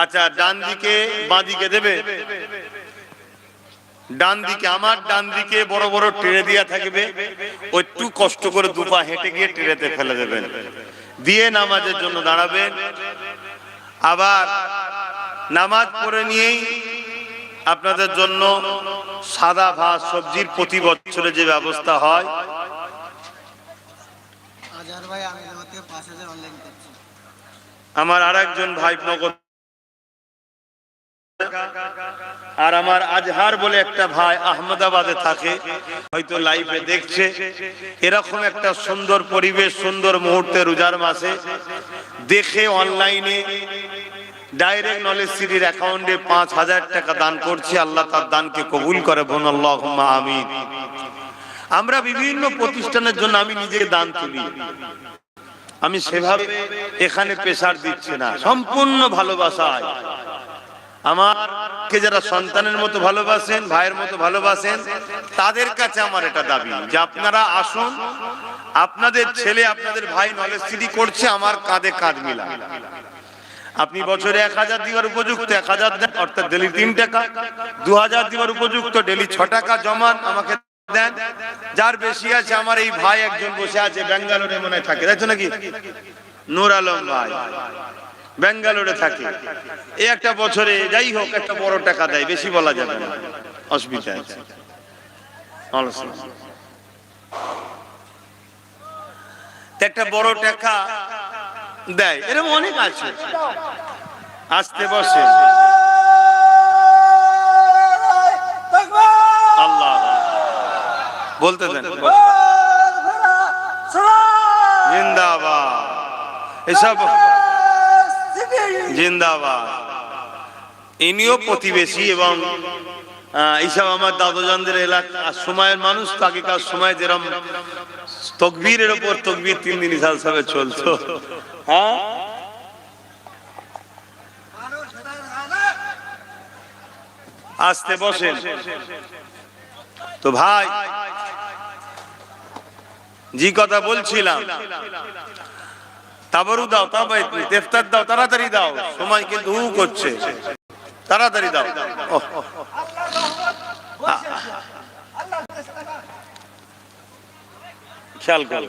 আচ্ছা, ডান দিকে বাঁ দিকে দেবে? ডান দিকে, আমার ডান দিকে বড় বড় ট্রে দিয়া থাকবে, একটু কষ্ট করে দুপা হেঁটে গিয়ে ট্রেতে ফেলে দেবেন, দিয়ে নামাজের জন্য দাঁড়াবেন। আবার নামাজ পড়ে নিয়েই আপনাদের জন্য সাদা ভাত সবজির প্রতি বছরে যে ব্যবস্থা হয়, আমার আর একজন ভাই নগদ, আর আমার আজহার বলে একটা ভাই আহমেদাবাদে থাকে, হয়তো লাইভে দেখছে। এরকম একটা সুন্দর পরিবেশ, সুন্দর মুহূর্তে রোজার মাসে দেখে অনলাইনে ডাইরেক্ট নলেজ সিটির অ্যাকাউন্টে 5000 টাকা দান করছি। আল্লাহ তার দানকে কবুল করে, বলুন আল্লাহুম্মা আমিন। আমরা বিভিন্ন প্রতিষ্ঠানের জন্য আমি নিজে দান তুলি, আমি সেভাবে এখানে প্রেসার দিচ্ছি না, সম্পূর্ণ ভালোবাসায় আমাকে যারা সন্তানের মতো ভালোবাসেন, ভাইয়ের মতো ভালোবাসেন, তাদের কাছে আমার এটা দাবি যে আপনারা আসুন, আপনাদের ছেলে আপনাদের ভাই নলেজ সিটি করছে, আমার কাঁধে কাঁধ মিলা। আপনি বছরে 1000 দিবার উপযুক্ত 1000 দেন, অর্থাৎ ডেলি 3 টাকা। 2000 দিবার উপযুক্ত ডেলি 6 টাকা জমান আমাকে দেন। যার বেশি আছে, আমার এই ভাই একজন বসে আছে বেঙ্গালুরে মনে থাকে, তাই তো নাকি? নূর আলম ভাই বেঙ্গালুরে থাকে। এই একটা বছরে যাই হোক একটা বড় টাকা দেয়, বেশি বলা যাবে না, অসুবিধা আছে। একটা বড় টাকা দেয়, এরকম অনেক আছে। আসতে বসে আল্লাহ বলতে দেন, জিন্দাবাদ, এসব জিন্দাবাদ। ইনিও প্রতিবেশী এবং এইসব আমার দাদুজানদের এলাকা সময়ের মানুষ। তো আগেকার সময় যেরকম তকবীরের ওপর তকবীর 3 দিন ইসাল সাহেব চলতো। হ্যাঁ, আসতে বসেন। তো ভাই জি কথা বলছিলাম, তাবরু দাও, ইফতার দাও, তাড়াতাড়ি দাও, সময় কিন্তু হু করছে, তাড়াতাড়ি দাও। খেয়াল কর,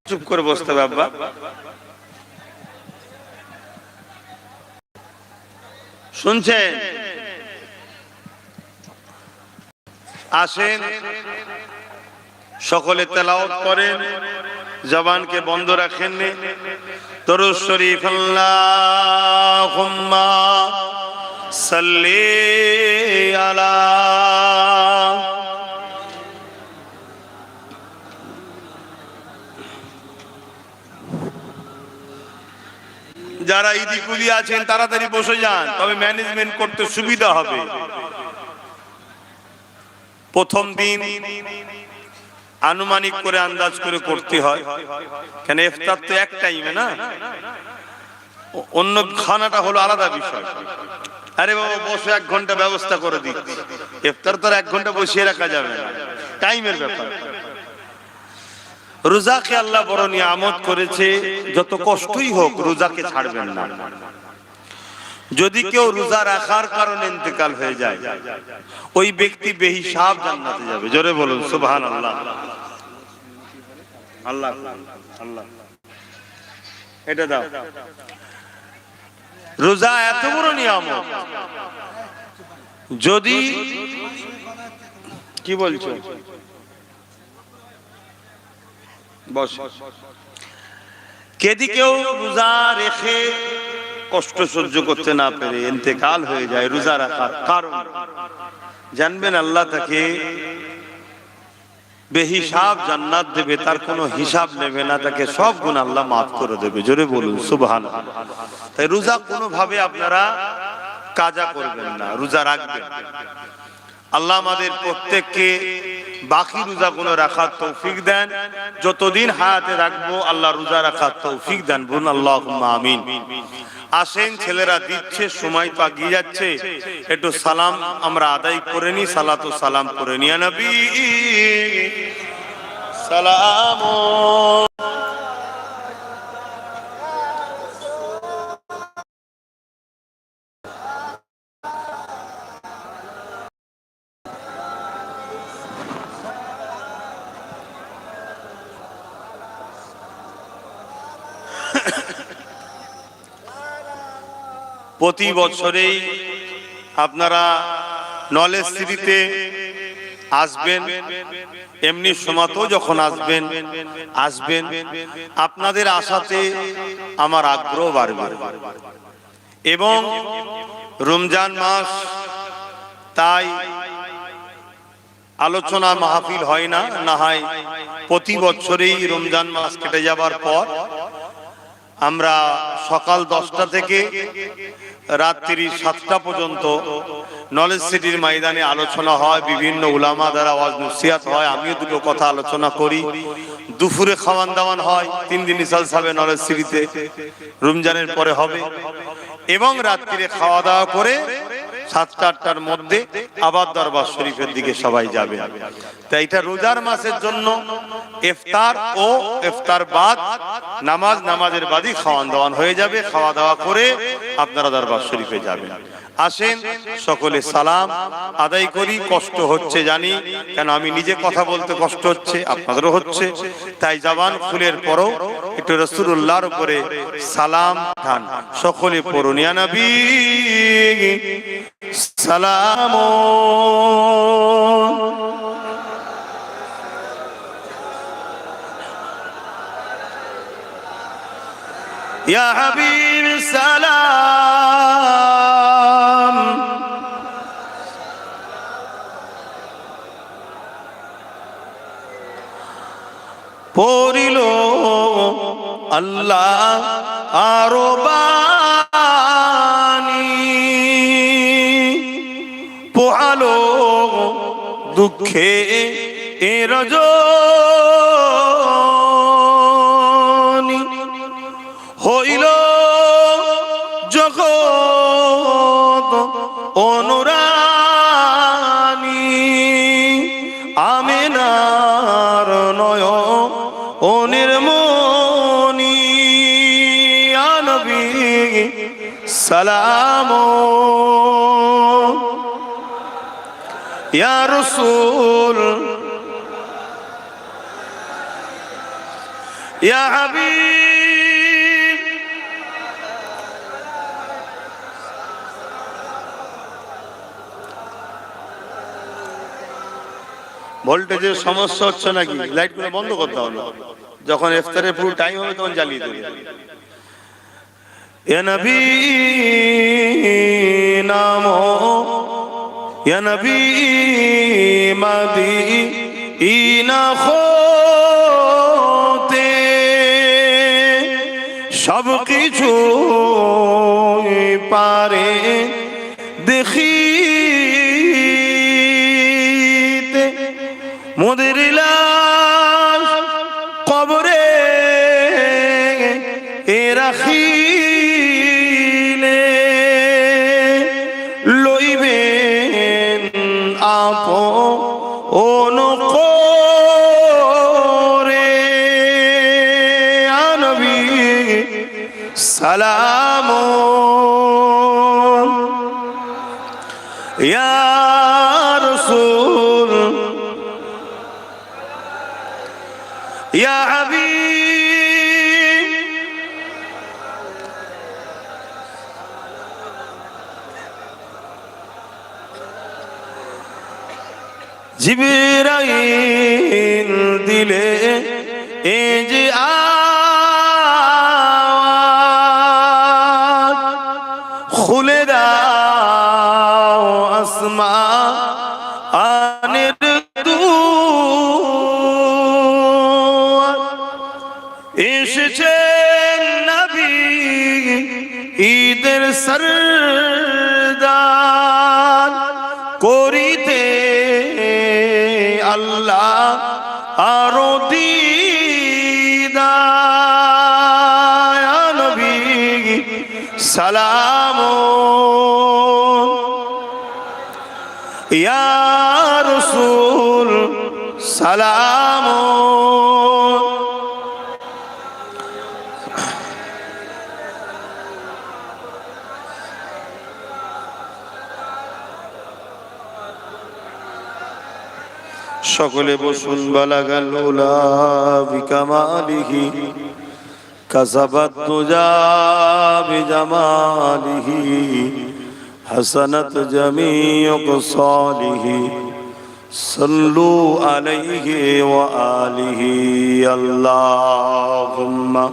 চুপ করে বসতে হবে আব্বা। শুনছেন? আসেন, সকলে তেলাওয়াত করেন, জবানকে বন্ধ রাখেন। দরুদ শরীফ আল্লাহুম্মা সাল্লি আলা। যারা ইদিকুলি আছেন তাড়াতাড়ি বসে যান, তবে ম্যানেজমেন্ট করতে সুবিধা হবে। প্রথম দিন আনুমানিক করে আন্দাজ করে করতে হয়, কেন ইফতার তো এক টাইমে না, অন্য খানাটা হলো আলাদা বিষয়। আরে বাবা বসে 1 ঘন্টা ব্যবস্থা করে দিচ্ছি, ইফতার তো 1 ঘন্টা বসিয়ে রাখা যাবে না, টাইমের ব্যাপার। রোজাকে আল্লাহ বড় নিয়ামত করেছে, যত কষ্টই হোক রোজাকে ছাড়বেন না। যদি কেউ রোজা রাখার কারণে ইন্তেকাল হয়ে যায়, ওই ব্যক্তি বেহিসাব জান্নাতে যাবে। জোরে বলুন সুবহানাল্লাহ। আল্লাহ আল্লাহ, এটা দাও। রোজা এত বড় নিয়ামত, যদি কি বলছো বস, কেদি কেউ রোজা রেখে কষ্ট সহ্য করতে না পেরে ইন্তেকাল হয়ে যায় রোজা রাখার কারণ, জানবেন আল্লাহ তাকে বেহিসাব জান্নাত দেবে, তার কোনো হিসাব নেবে না, তাকে সব গুনাহ আল্লাহ মাফ করে দেবে। জোরে বলুন সুবহানাল্লাহ। তাই রোজা কোনো ভাবে আপনারা কাজা করবেন না, রোজা রাখবেন। আল্লাহ আমাদের প্রত্যেককে বাকি রোজা গুলো রাখার তৌফিক দেন। যতদিন হায়াতে রাখবো আল্লাহ রোজা রাখার তৌফিক দেন, বলুন আল্লাহুম্মা আমিন। আসেন, ছেলেরা দিচ্ছে, সময় তো এগিয়ে যাচ্ছে, একটু সালাম আমরা আদায় করে নি, সালাত ও সালাম করে নিয়া নবী সালাম। প্রতি বছরেই আপনারা নলেজ সিটিতে আসবেন, এমনি সময়তেও যখন আসবেন আপনাদের আশাতে আমার আগ্রহ বাড়বে। এবং রমজান মাস, তাই আলোচনা মাহফিল হয় না, না হয় প্রতি বছরেই রমজান মাস কেটে যাবার পর আমরা সকাল 10টা থেকে রাত্রি 7টা পর্যন্ত নলেজ সিটির ময়দানে আলোচনা হয়, বিভিন্ন উলামা দ্বারা ওয়াজ নসিহত হয়, আমিও দুটো কথা আলোচনা করি। দুপুরে খাওয়ান দাওয়ান হয়, 3 দিন ইসাল সাহেব নলেজ সিটিতে রমজানের পরে হবে। এবং রাত্রিরে খাওয়া দাওয়া করে 7টা-8টার মধ্যে আবার দরবার শরীফের দিকে সবাই যাবে। তাই এটা রোজার মাসের জন্য ইফতার ও ইফতার বাদ নামাজের বাদই খাওয়ান দাওয়ান হয়ে যাবে। খাওয়া দাওয়া করে আপনারা দরবার শরীফে যাবেন। আসেন সকলে সালাম আদায় করি। কষ্ট হচ্ছে জানি, কেন আমি নিজে কথা বলতে কষ্ট হচ্ছে, আপনাদেরও হচ্ছে, তাই জবান খুলের পরও একটু রাসূলুল্লাহর উপরে সালাম খান। সকলে পড়ুন ইয়া নবী সালাম। ইয়া হাবিব সালাম। পড়িল আল্লাহ আরো বাণী, পোহালো দুঃখে এ রজনী, হইল জগৎ অনুরানী, আমিনার নয়নের মনি, ইয়া নবী সালাম, ইয়া রাসূল, ইয়া হাবিব। ভোল্টেজের সমস্যা হচ্ছে নাকি? লাইটগুলো বন্ধ করতে হবে, যখন ইফতারের পুরো টাইম হবে তখন জ্বালিয়ে দেবে। ইয়া নবী নামো, ইয়া নবী মদিনা হতে সব কিছু পারে দেখিতে, মোদের লাশ কবরে এ রাখিলে, লইবেন আপন করে, ইয়া নবী সালাম, ইয়া রাসূল, ইয়া হাবিব। জিবরাইল দিলে এ যে আওয়াজ, খুলে দাও আসমানের দুয়ার, এসেছেন নবী ঈদের সরদার, করিতে আল্লাহ আরো দিদার, ইয়া নবী সালাম, ইয়া রাসূল সালাম। সকলে বসুন। বালাগাল উলা বিকামালিহি, কাসাবাত তুজা বিজামালিহি, হাসানাত জামিউ কসালিহি, সাল্লু আলাইহি ওয়া আলিহি, আল্লাহুম্মা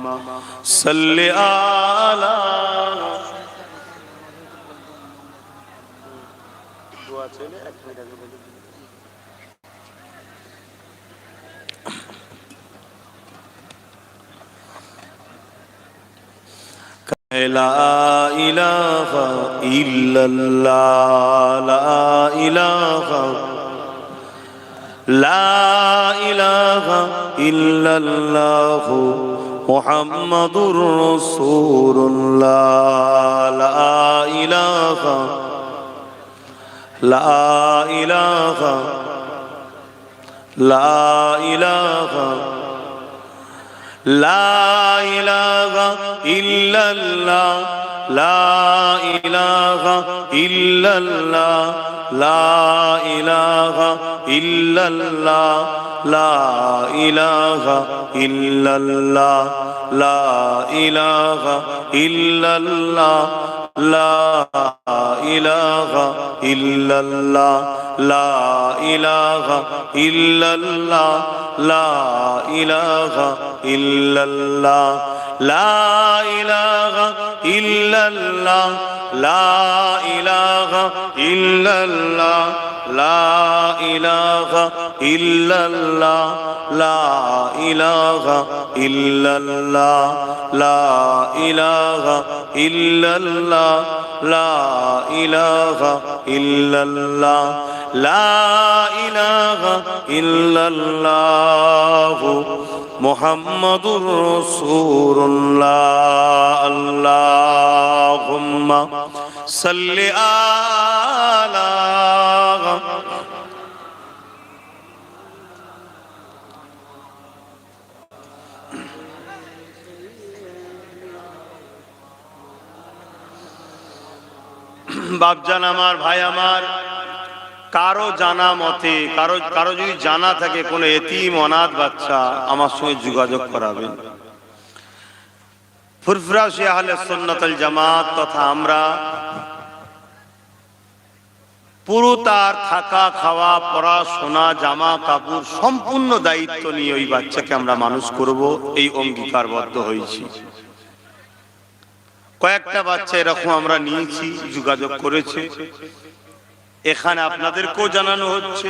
সাল্লি আলা। দোয়া চলে এক মিনিট আগে বলি। লা ইলাহা ইল্লাল্লাহ, লা ইলাহা ইল্লাল্লাহ মুহাম্মাদুর রাসূলুল্লাহ। লা ইলাহা লা ইলাহা লা ইলাহা লা ইলাহা ইল্লাল্লাহ লা ইলাহা ইল্লাল্লাহ লা ইলাহা ইল্লাল্লাহ লা ইলাহা ইল্লাল্লাহ লা ইলাহা ইল্লাল্লাহ লা ইলাহা ইল্লাল্লাহ লা ইলাহা ইল্লাল্লাহ লা ইলাহা ইল্লাল্লাহ লা ইলাহা ইল্লাল্লাহ লা ইলাহা ইল্লাল্লাহ লা ইলাহা ইল্লাল্লাহ লা ইলাহা ইল্লাল্লাহ লা ইলাহা ইল্লাল্লাহ লা ইলাহা ইল্লাল্লাহ লা ইলাহা ইল্লাল্লাহ মুহাম্মাদুর রাসূলুল্লাহ। আল্লাহুম্মা সাল্লি আলা বাপজান আমার, ভাই আমার, কারো জানা মতে কারো যদি জানা থাকে কোন এতিম অনাথ বাচ্চা, আমার সঙ্গে যোগাযোগ করাবেন। ফুরফুরাশি আহলে সুন্নাত ওয়াল জামাত তথা আমরা পুরো তার থাকা খাওয়া পড়াশোনা জামা কাপড় সম্পূর্ণ দায়িত্ব নিয়ে ওই বাচ্চাকে আমরা মানুষ করব, এই অঙ্গীকারবদ্ধ হয়েছি। কয়েকটা বাচ্চা এরকম আমরা নিয়েছি, যোগাযোগ করেছে। এখানে আপনাদেরকেও জানানো হচ্ছে,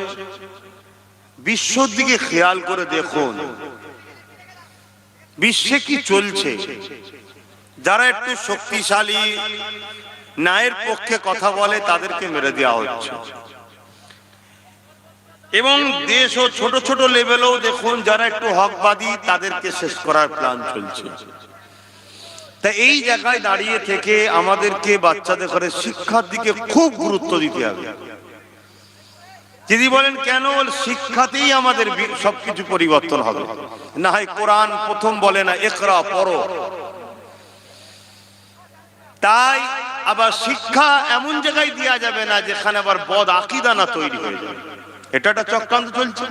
বিশ্বর দিকে খেয়াল করে দেখুন বিশ্বে কি চলছে। যারা একটু শক্তিশালী ন্যায়ের পক্ষে কথা বলে তাদেরকে মেরে দেওয়া হচ্ছে, এবং দেশ ও ছোট ছোট লেভেলেও দেখুন যারা একটু হকবাদী তাদেরকে শেষ করার প্ল্যান চলছে। তা এই জায়গায় দাঁড়িয়ে থেকে আমাদেরকে বাচ্চাদের ঘরে শিক্ষার দিকে খুব গুরুত্ব দিতে হবে। যদি বলেন কেন, শিক্ষাতেই আমাদের সবকিছু পরিবর্তন হবে। না হয় কোরআন প্রথম বলে না ইকরা, পড়ো। তাই আবার শিক্ষা এমন জায়গায় দেওয়া যাবে না যেখানে আবার বদ আকীদা না তৈরি হয়ে যাবে। এটা একটা চক্রান্ত চলছে।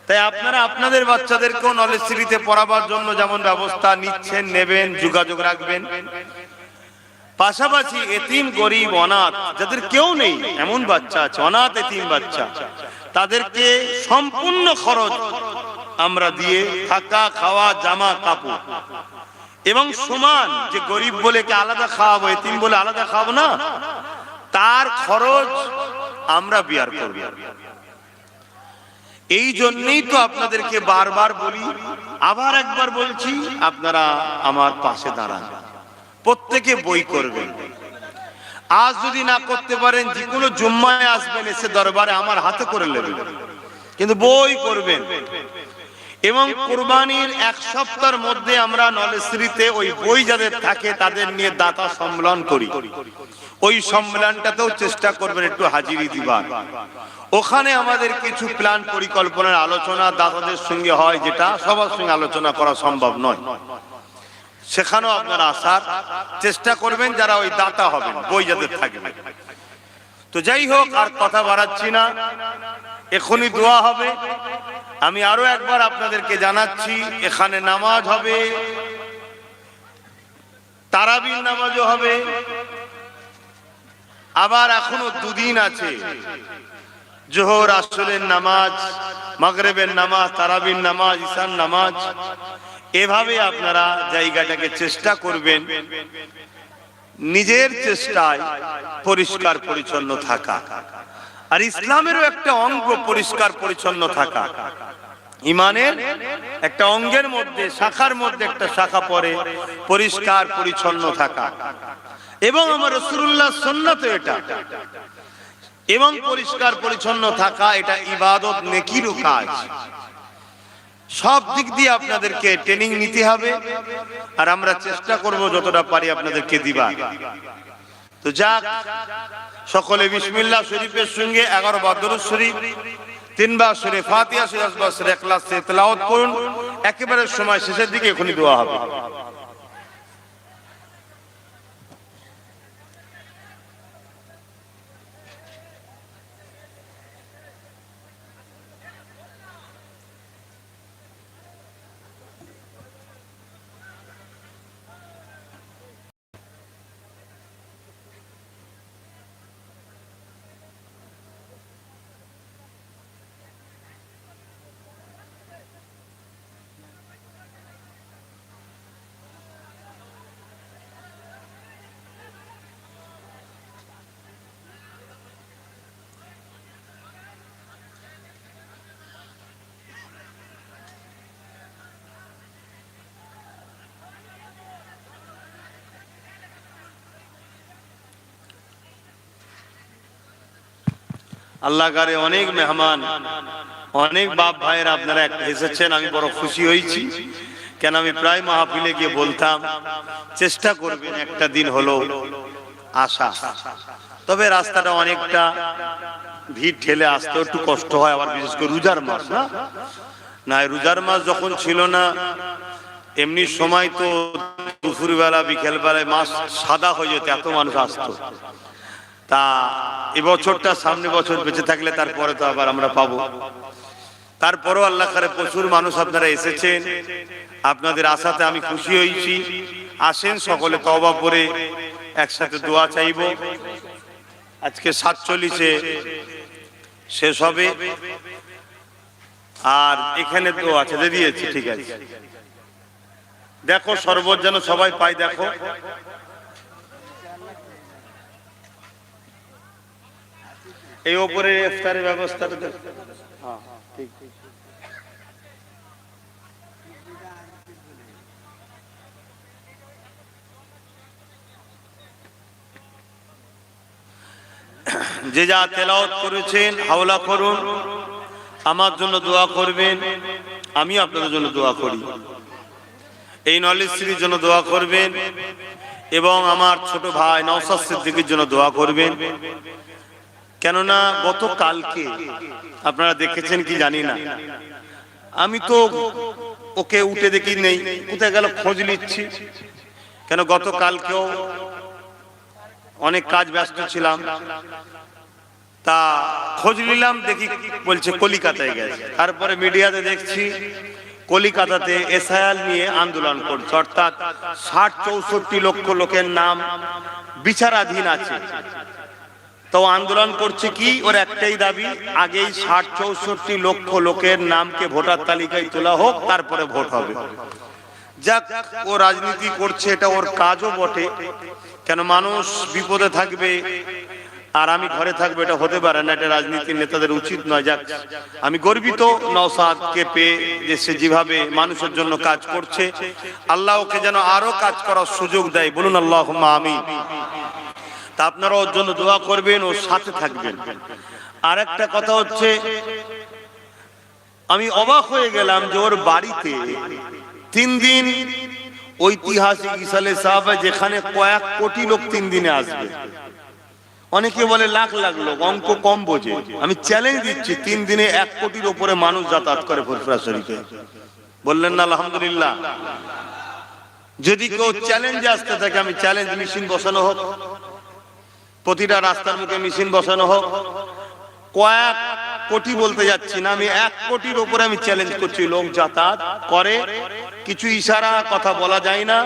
তাই আপনারা আপনাদের বাচ্চাদেরকেও নলেজ সিটিতে পড়াবার জন্য যেমন ব্যবস্থা নিচ্ছেন, নেবেন, যোগাযোগ রাখবেন। পাশাপাশি এতিম গরিব অনাথ যাদের কেউ নেই এমন বাচ্চা আছে, অনাথ এতিম বাচ্চা, তাদেরকে সম্পূর্ণ খরচ আমরা দিয়ে থাকা খাওয়া জামা কাপড় এবং সমান, যে গরিব বলে কি আলাদা খাওয়াবো, এতিম বলে আলাদা খাওয়াবো না, তার খরচ আমরা বিয়ার করব। এই জন্যই তো আপনাদেরকে বারবার বলি, আবার একবার বলছি, আপনারা আমার পাশে দাঁড়ান, প্রত্যেকে বই করবেন। আজ যদি না করতে পারেন যে কোনো জুম্মায় আসবেন, এসে দরবারে আমার হাতে করে নেবেন, কিন্তু বই করবেন। এবং কুরবানির এক সপ্তাহের মধ্যে আমরা নলেজশ্রীতে ওই বই যাদের থাকে তাদের নিয়ে দাতা সম্মেলন করি। ওই সম্মেলনটাতেও চেষ্টা করবেন একটু হাজিরি দিবার। ওখানে আমাদের কিছু প্ল্যান পরিকল্পনার আলোচনা দাতাদের সঙ্গে হয়, যেটা সবার সঙ্গে আলোচনা করা সম্ভব নয়। সেখানেও আপনারা আসার চেষ্টা করবেন যারা ওই দাতা হবেন, বই যাদের থাকবে। তো যাই হোক, আর কথা বাড়াচ্ছি না, এখনই দোয়া হবে। আমি আরো একবার আপনাদেরকে জানাচ্ছি, এখানে নামাজ হবে, তারাবির নামাজও হবে। আবার এখনো দুদিন আছে, জোহর আসরের নামাজ, মাগরিবের নামাজ, তারাবির নামাজ, ঈশার নামাজ। এভাবে আপনারা জায়গাটাকে চেষ্টা করবেন নিজের চেষ্টায় পরিষ্কার পরিচ্ছন্ন থাকা। আর ইসলামেরও একটা অঙ্গ পরিষ্কার পরিচ্ছন্ন থাকা। ইমানের একটা অঙ্গের মধ্যে, শাখার মধ্যে একটা শাখা পড়ে পরিষ্কার পরিচ্ছন্ন থাকা। এবং আমার রাসূলুল্লাহর সুন্নাত এটা। এবং পরিষ্কার পরিচ্ছন্ন থাকা এটা ইবাদত, নেকিরও কাজ। সব দিক দিয়ে আপনাদেরকে ট্রেনিং নিতে হবে, আর আমরা চেষ্টা করব যতটা পারি আপনাদেরকে দিবার। তো যাক, সকলে বিসমিল্লাহ শরীফের সঙ্গে 11 বার দরুদ শরীফ, 3 বার সূরা ফাতিহা, 10 বার সূরা ইখলাস তেলাওয়াত করুন। একেবারে সময় শেষের দিকে এখনই দোয়া হবে। আল্লাহ গারে অনেক মেহমান, অনেক বাপ ভাইয়েরা আপনারা এসেছেন, আমি বড় খুশি হয়েছি। কেন আমি প্রায় মাহফিলে গিয়ে বলতাম চেষ্টা করবেন একটা দিন হলো আসা, তবে রাস্তাটা অনেকটা ভিড় ঠেলে আসতে একটু কষ্ট হয়, আবার বিশেষ করে রোজার মাস না রোজার মাস যখন ছিল না, এমনি সময় তো দুপুরবেলা বিকেলবেলায় মাস সাদা হয়ে যেত, এত মানুষ আসতো। তা এবছরটা সামনে বছর বেঁচে থাকলে তারপরে তো আবার আমরা পাবো। তারপরও আল্লাহ করে প্রচুর মানুষ আপনারা এসেছেন, আপনাদের আশাতে আমি খুশি হয়েছি। আসেন সকলে তওবা করে একসাথে দোয়া চাইব। আজকে 47-এ শেষ হবে, আর এখানে তো আছে দিয়েছি, ঠিক আছে। দেখো শরবত যেন সবাই পায়, দেখো এই উপরে ইফতারের ব্যবস্থাটা দেখো। হ্যাঁ ঠিক ঠিক। যে যা তেলাওয়াত করেছেন হাওলা করুন, আমার জন্য দোয়া করবেন, আমি আপনাদের জন্য দোয়া করি। এই নলেজ সিরিজের জন্য দোয়া করবেন, এবং আমার ছোট ভাই নওশাদ সিদ্দিকীর জন্য দোয়া করবেন। কেননা গতকালকে আপনারা দেখেছেন কি জানি না, আমি তো ওকে উঠে দেখি নেই, কোথায় গেল খোঁজ নিচ্ছি। কেন গতকালকেও অনেক কাজ ব্যস্ত ছিলাম, তা খোঁজ নিলাম, দেখি বলছে কলিকাতায় গেছে। তারপরে মিডিয়াতে দেখছি কলিকাতাতে এসআইআর নিয়ে আন্দোলন করছে, অর্থাৎ ৬০-৬৪ লক্ষ লোকের নাম বিচারাধীন আছে। তো আন্দোলন করছে কি, ওর একটাই দাবি, আগেই ৬০-৬৪ লক্ষ লোকের নামকে ভোটার তালিকায় তোলা হোক, তারপরে ভোট হবে। যাক, ও রাজনীতি করছে, এটা ওর কাজও বটে। কেন মানুষ বিপদে থাকবে আর আমি ঘরে থাকবো, এটা হতে পারে না, এটা রাজনীতির নেতাদের উচিত নয়। যাক, আমি গর্বিত নওশাদকে পেয়ে, যে সে যেভাবে মানুষের জন্য কাজ করছে, আল্লাহ ওকে যেন আরো কাজ করার সুযোগ দেয়, বলুন আল্লাহুম্মা আমিন। তা আপনারা ওর জন্য দোয়া করবেন, ওর সাথে থাকবেন। আর একটা কথা হচ্ছে, আমি অবাক হয়ে গেলাম যে ওর বাড়িতে 3 দিন ঐতিহাসিক ইসালে সাহেব, যেখানে কয়েক কোটি লোক 3 দিনে আসবে। অনেকে বলে লাখ লাখ লোক, অঙ্ক কম বোঝে। আমি চ্যালেঞ্জ দিচ্ছি, 3 দিনে 1 কোটির উপরে মানুষ যাতায়াত করে ফুরফুরা শরীফে। বললেন না আলহামদুলিল্লাহ? যদি কেউ চ্যালেঞ্জে আসতে থাকে, আমি চ্যালেঞ্জ, মেশিন বসানো হোক, প্রতিটা রাস্তার মুখে মেশিন বসানো হোক। কয়েক কোটি বলতে যাচ্ছি না, আমি 1 কোটির উপরে আমি চ্যালেঞ্জ করছি, লোক যাতায়াত করে। কিছু ইশারা কথা বলা যায় না,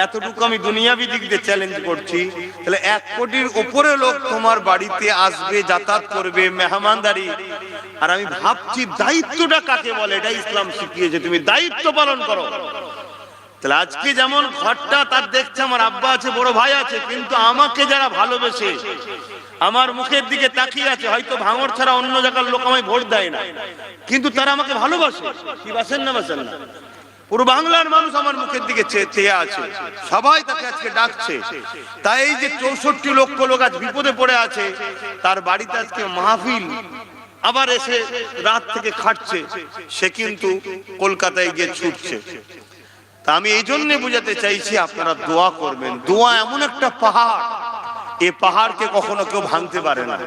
এতটুকু আমি দুনিয়াবি দিক দিয়ে চ্যালেঞ্জ করছি। তাহলে 1 কোটির উপরে লোক তোমার বাড়িতে আসবে, যাতায়াত করবে, মেহমানদারি। আর আমি ভাবছি দায়িত্বটা কাকে বলে, এটা ইসলাম শিখিয়েছে, তুমি দায়িত্ব পালন করো। তাহলে আজকে যেমন ঘরটা তার দেখছে, আমার আব্বা আছে, বড় ভাই আছে, কিন্তু আমাকে যারা ভালোবেসে আমার মুখের দিকে তাকিয়ে আছে, হয়তো ভাঙড় ছাড়া অন্য জায়গার লোক আমায় ভোট দেয় না, কিন্তু তারা আমাকে ভালোবাসে। কি বাসেন না বাসেন না? পুরো বাংলার মানুষ আমার মুখের দিকে চেয়ে আছে, সবাই তাকে আজকে ডাকছে। তাই এই যে 64 লক্ষ লোক আজ বিপদে পড়ে আছে, তার বাড়িতে আজকে মাহফিল, আবার এসে রাত থেকে খাটছে, সে কিন্তু কলকাতায় গিয়ে ছুটছে। তা আমি এই জন্য বুঝাতে চাইছি, আপনারা দোয়া করবেন। দোয়া এমন একটা পাহাড়, এই পাহাড়কে কখনো কেউ ভাঙতে পারে না।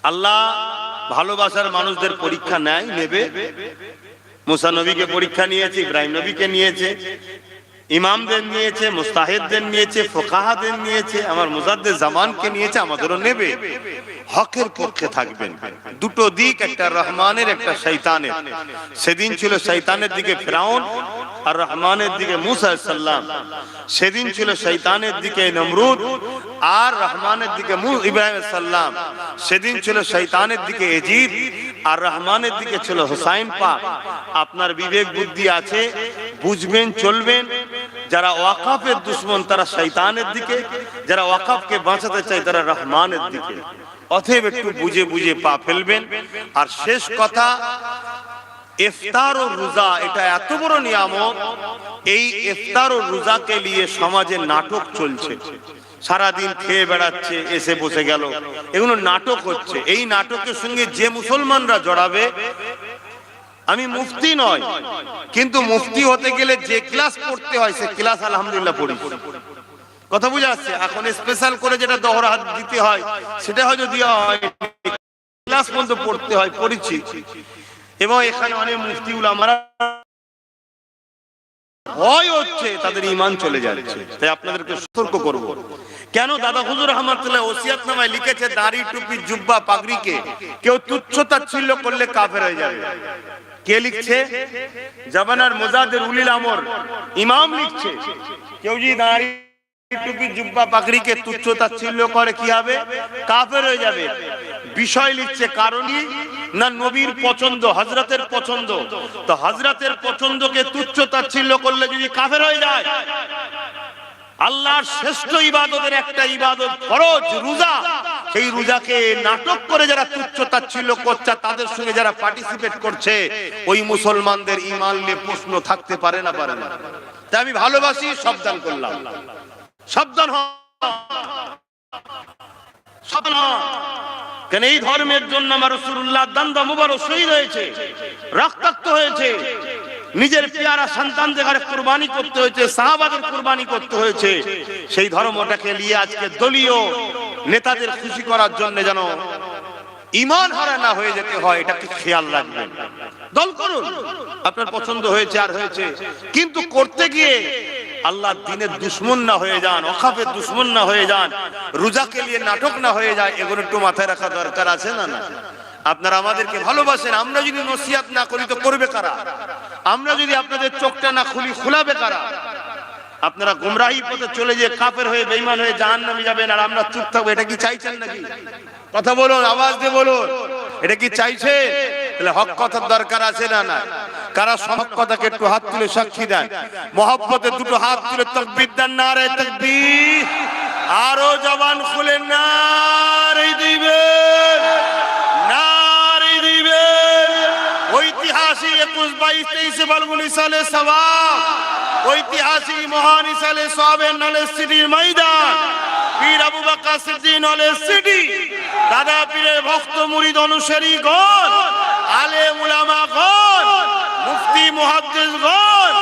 আল্লাহ ভালোবাসার মানুষদের পরীক্ষা নেবে। মুসা নবীকে পরীক্ষা নিয়েছে, ইব্রাহিম নবীকে নিয়েছে, ইমামদের নিয়েছে, মুস্তাহিদদের নিয়েছে, ফুকাহাদের নিয়েছে, আমার মুজাদ্দিদ জামানকে নিয়েছে, আমাদেরও নেবে। হকের পক্ষে থাকবেন। দুটো দিক, একটা রহমানের, একটা শয়তানের। সেদিন ছিল শয়তানের দিকে ফিরাউন, আর রহমানের দিকে মুসা আলাইহিস সালাম। সেদিন ছিল শয়তানের দিকে নমরুদ, আর রহমানের দিকে ইব্রাহিম আলাইহিস সালাম। সেদিন ছিল শয়তানের দিকে এজিদ, আর রহমানের দিকে ছিল হুসাইন পাক। আপনার বিবেক বুদ্ধি আছে, বুঝবেন, চলবেন। যারা ওয়াকাফের দুশ্মন তারা শয়তানের দিকে, যারা ওয়াকাফকে বাঁচাতে চায় তারা রহমানের দিকে। অতএব একটু বুঝে বুঝে পা ফেলবেন। আর শেষ কথা, ইফতার ও রোজা এটা এত বড় নিয়ামত, এই ইফতার ও রোজাকে নিয়ে সমাজে নাটক চলছে। সারাদিন খেয়ে বেড়াচ্ছে, এসে বসে গেল, এগুলো নাটক হচ্ছে। এই নাটকের সঙ্গে যে মুসলমানরা জড়াবে, আমি মুফতি নয়, কিন্তু মুফতি হতে গেলে যে ক্লাস পড়তে হয় সে ক্লাস আলহামদুলিল্লাহ পড়ি। কথা বুঝা যাচ্ছে? এখন স্পেশাল করে যেটা দহরা হাত দিতে হয় সেটা হয়তো দেওয়া হয়, ক্লাস পর্যন্ত পড়তে হয়, পড়েছি। এবং এখানে অনেক মুফতি উলামারা ভয় হচ্ছে, তাদের ঈমান চলে যাচ্ছে। তাই আপনাদেরকে সতর্ক করব। কেন? দাদা হুজুর রহমাতুল্লাহ ওসিয়াতনামায় লিখেছে, দাড়ি, টুপি, জুব্বা, পাগড়িকে কেউ তুচ্ছ তাচ্ছিল্য করলে কাফের হয়ে যাবে। কে লিখছে? জামানার মুজাদ্দিদ উলিল আমর ইমাম লিখছে, কেউ যদি দাড়ি, টুপি, জুব্বা, পাগড়িকে তুচ্ছ তাচ্ছিল্য করে কি হবে? কাফের হয়ে যাবে। বিষয় লিখছে কারণই না নবীর পছন্দ, হযরতের পছন্দ। তো হযরতের পছন্দকে তুচ্ছ তাচ্ছিল্য করলে যদি কাফের হয়ে যায়, আল্লাহর শ্রেষ্ঠ ইবাদতের একটা ইবাদত ফরজ রোজা, সেই রোজাকে নাটক করে যারা তুচ্ছ তাচ্ছিল্য করছে, তাদের সঙ্গে যারা পার্টিসিপেট করছে, ওই মুসলমানদের ঈমান নিয়ে প্রশ্ন থাকতে পারে না, পারে না। তাই আমি ভালোবাসি, সাবধান করলাম, সাবধান হন, সাবধান হন। কেন এই ধর্মের জন্য আমার রাসূলুল্লাহ দান্দা মুবারক শহীদ হয়েছে, রক্তাক্ত হয়েছে, নিজের পেয়ারা সন্তানদের ঘরে কুরবানি করতে হয়েছে, সাহাবাদের কুরবানি করতে হয়েছে। সেই ধর্মটাকে নিয়ে আজকে দলীয় নেতাদের খুশি করার জন্য যেন ঈমান হারা না হয়ে যেতে হয়, এটাকে খেয়াল রাখবেন। দল করুন, আপনার পছন্দ হয়েছে আর হয়েছে, কিন্তু করতে গিয়ে আল্লাহর দ্বীনের দুশমন না হয়ে যান, ওয়াকাফের দুশমন না হয়ে যান, রোজাকে নিয়ে নাটক না হয়ে যায়। এগুলো একটু মাথায় রাখা দরকার আছে না? না, আপনারা আমাদেরকে ভালোবাসেন, আমরা যদি নসিহত না করি তো করবে কারা? আমরা যদি আপনাদের চোখটা না খুলি, খুলাবে কারা? আপনারা গুমরাহি পথে চলে যে কাফের হয়ে বেঈমান হয়ে জাহান্নামে যাবেন, আর আমরা চুপ থাকবো, এটা কি চাইছেন নাকি? কথা বলুন, আওয়াজ দিয়ে বলুন, এটা কি চাইছে? তাহলে হক কথার দরকার আছে না? না। কারা সব কথাকে একটু হাত তুলে সাক্ষী দেন, মহব্বতে দুটো হাত তুলে তাকবীর দেন, নারে তাকবীর। আরো জবান খুলে নারে দিবেন, নারে দিবেন। ঐতিহাসিক 21, 22, 23 ফাল্গুন সালে সওয়াব, ঐতিহাসিক মহান সালে সওয়াবের নলেজ সিটির ময়দান, পীর আবু বকর সিদ্দিক নলেজ সিটি, দাদা পীরের ভক্ত মুরিদ অনুসারী গণ, আলেম উলামা গণ, মুফতি মুহাদ্দিস গণ,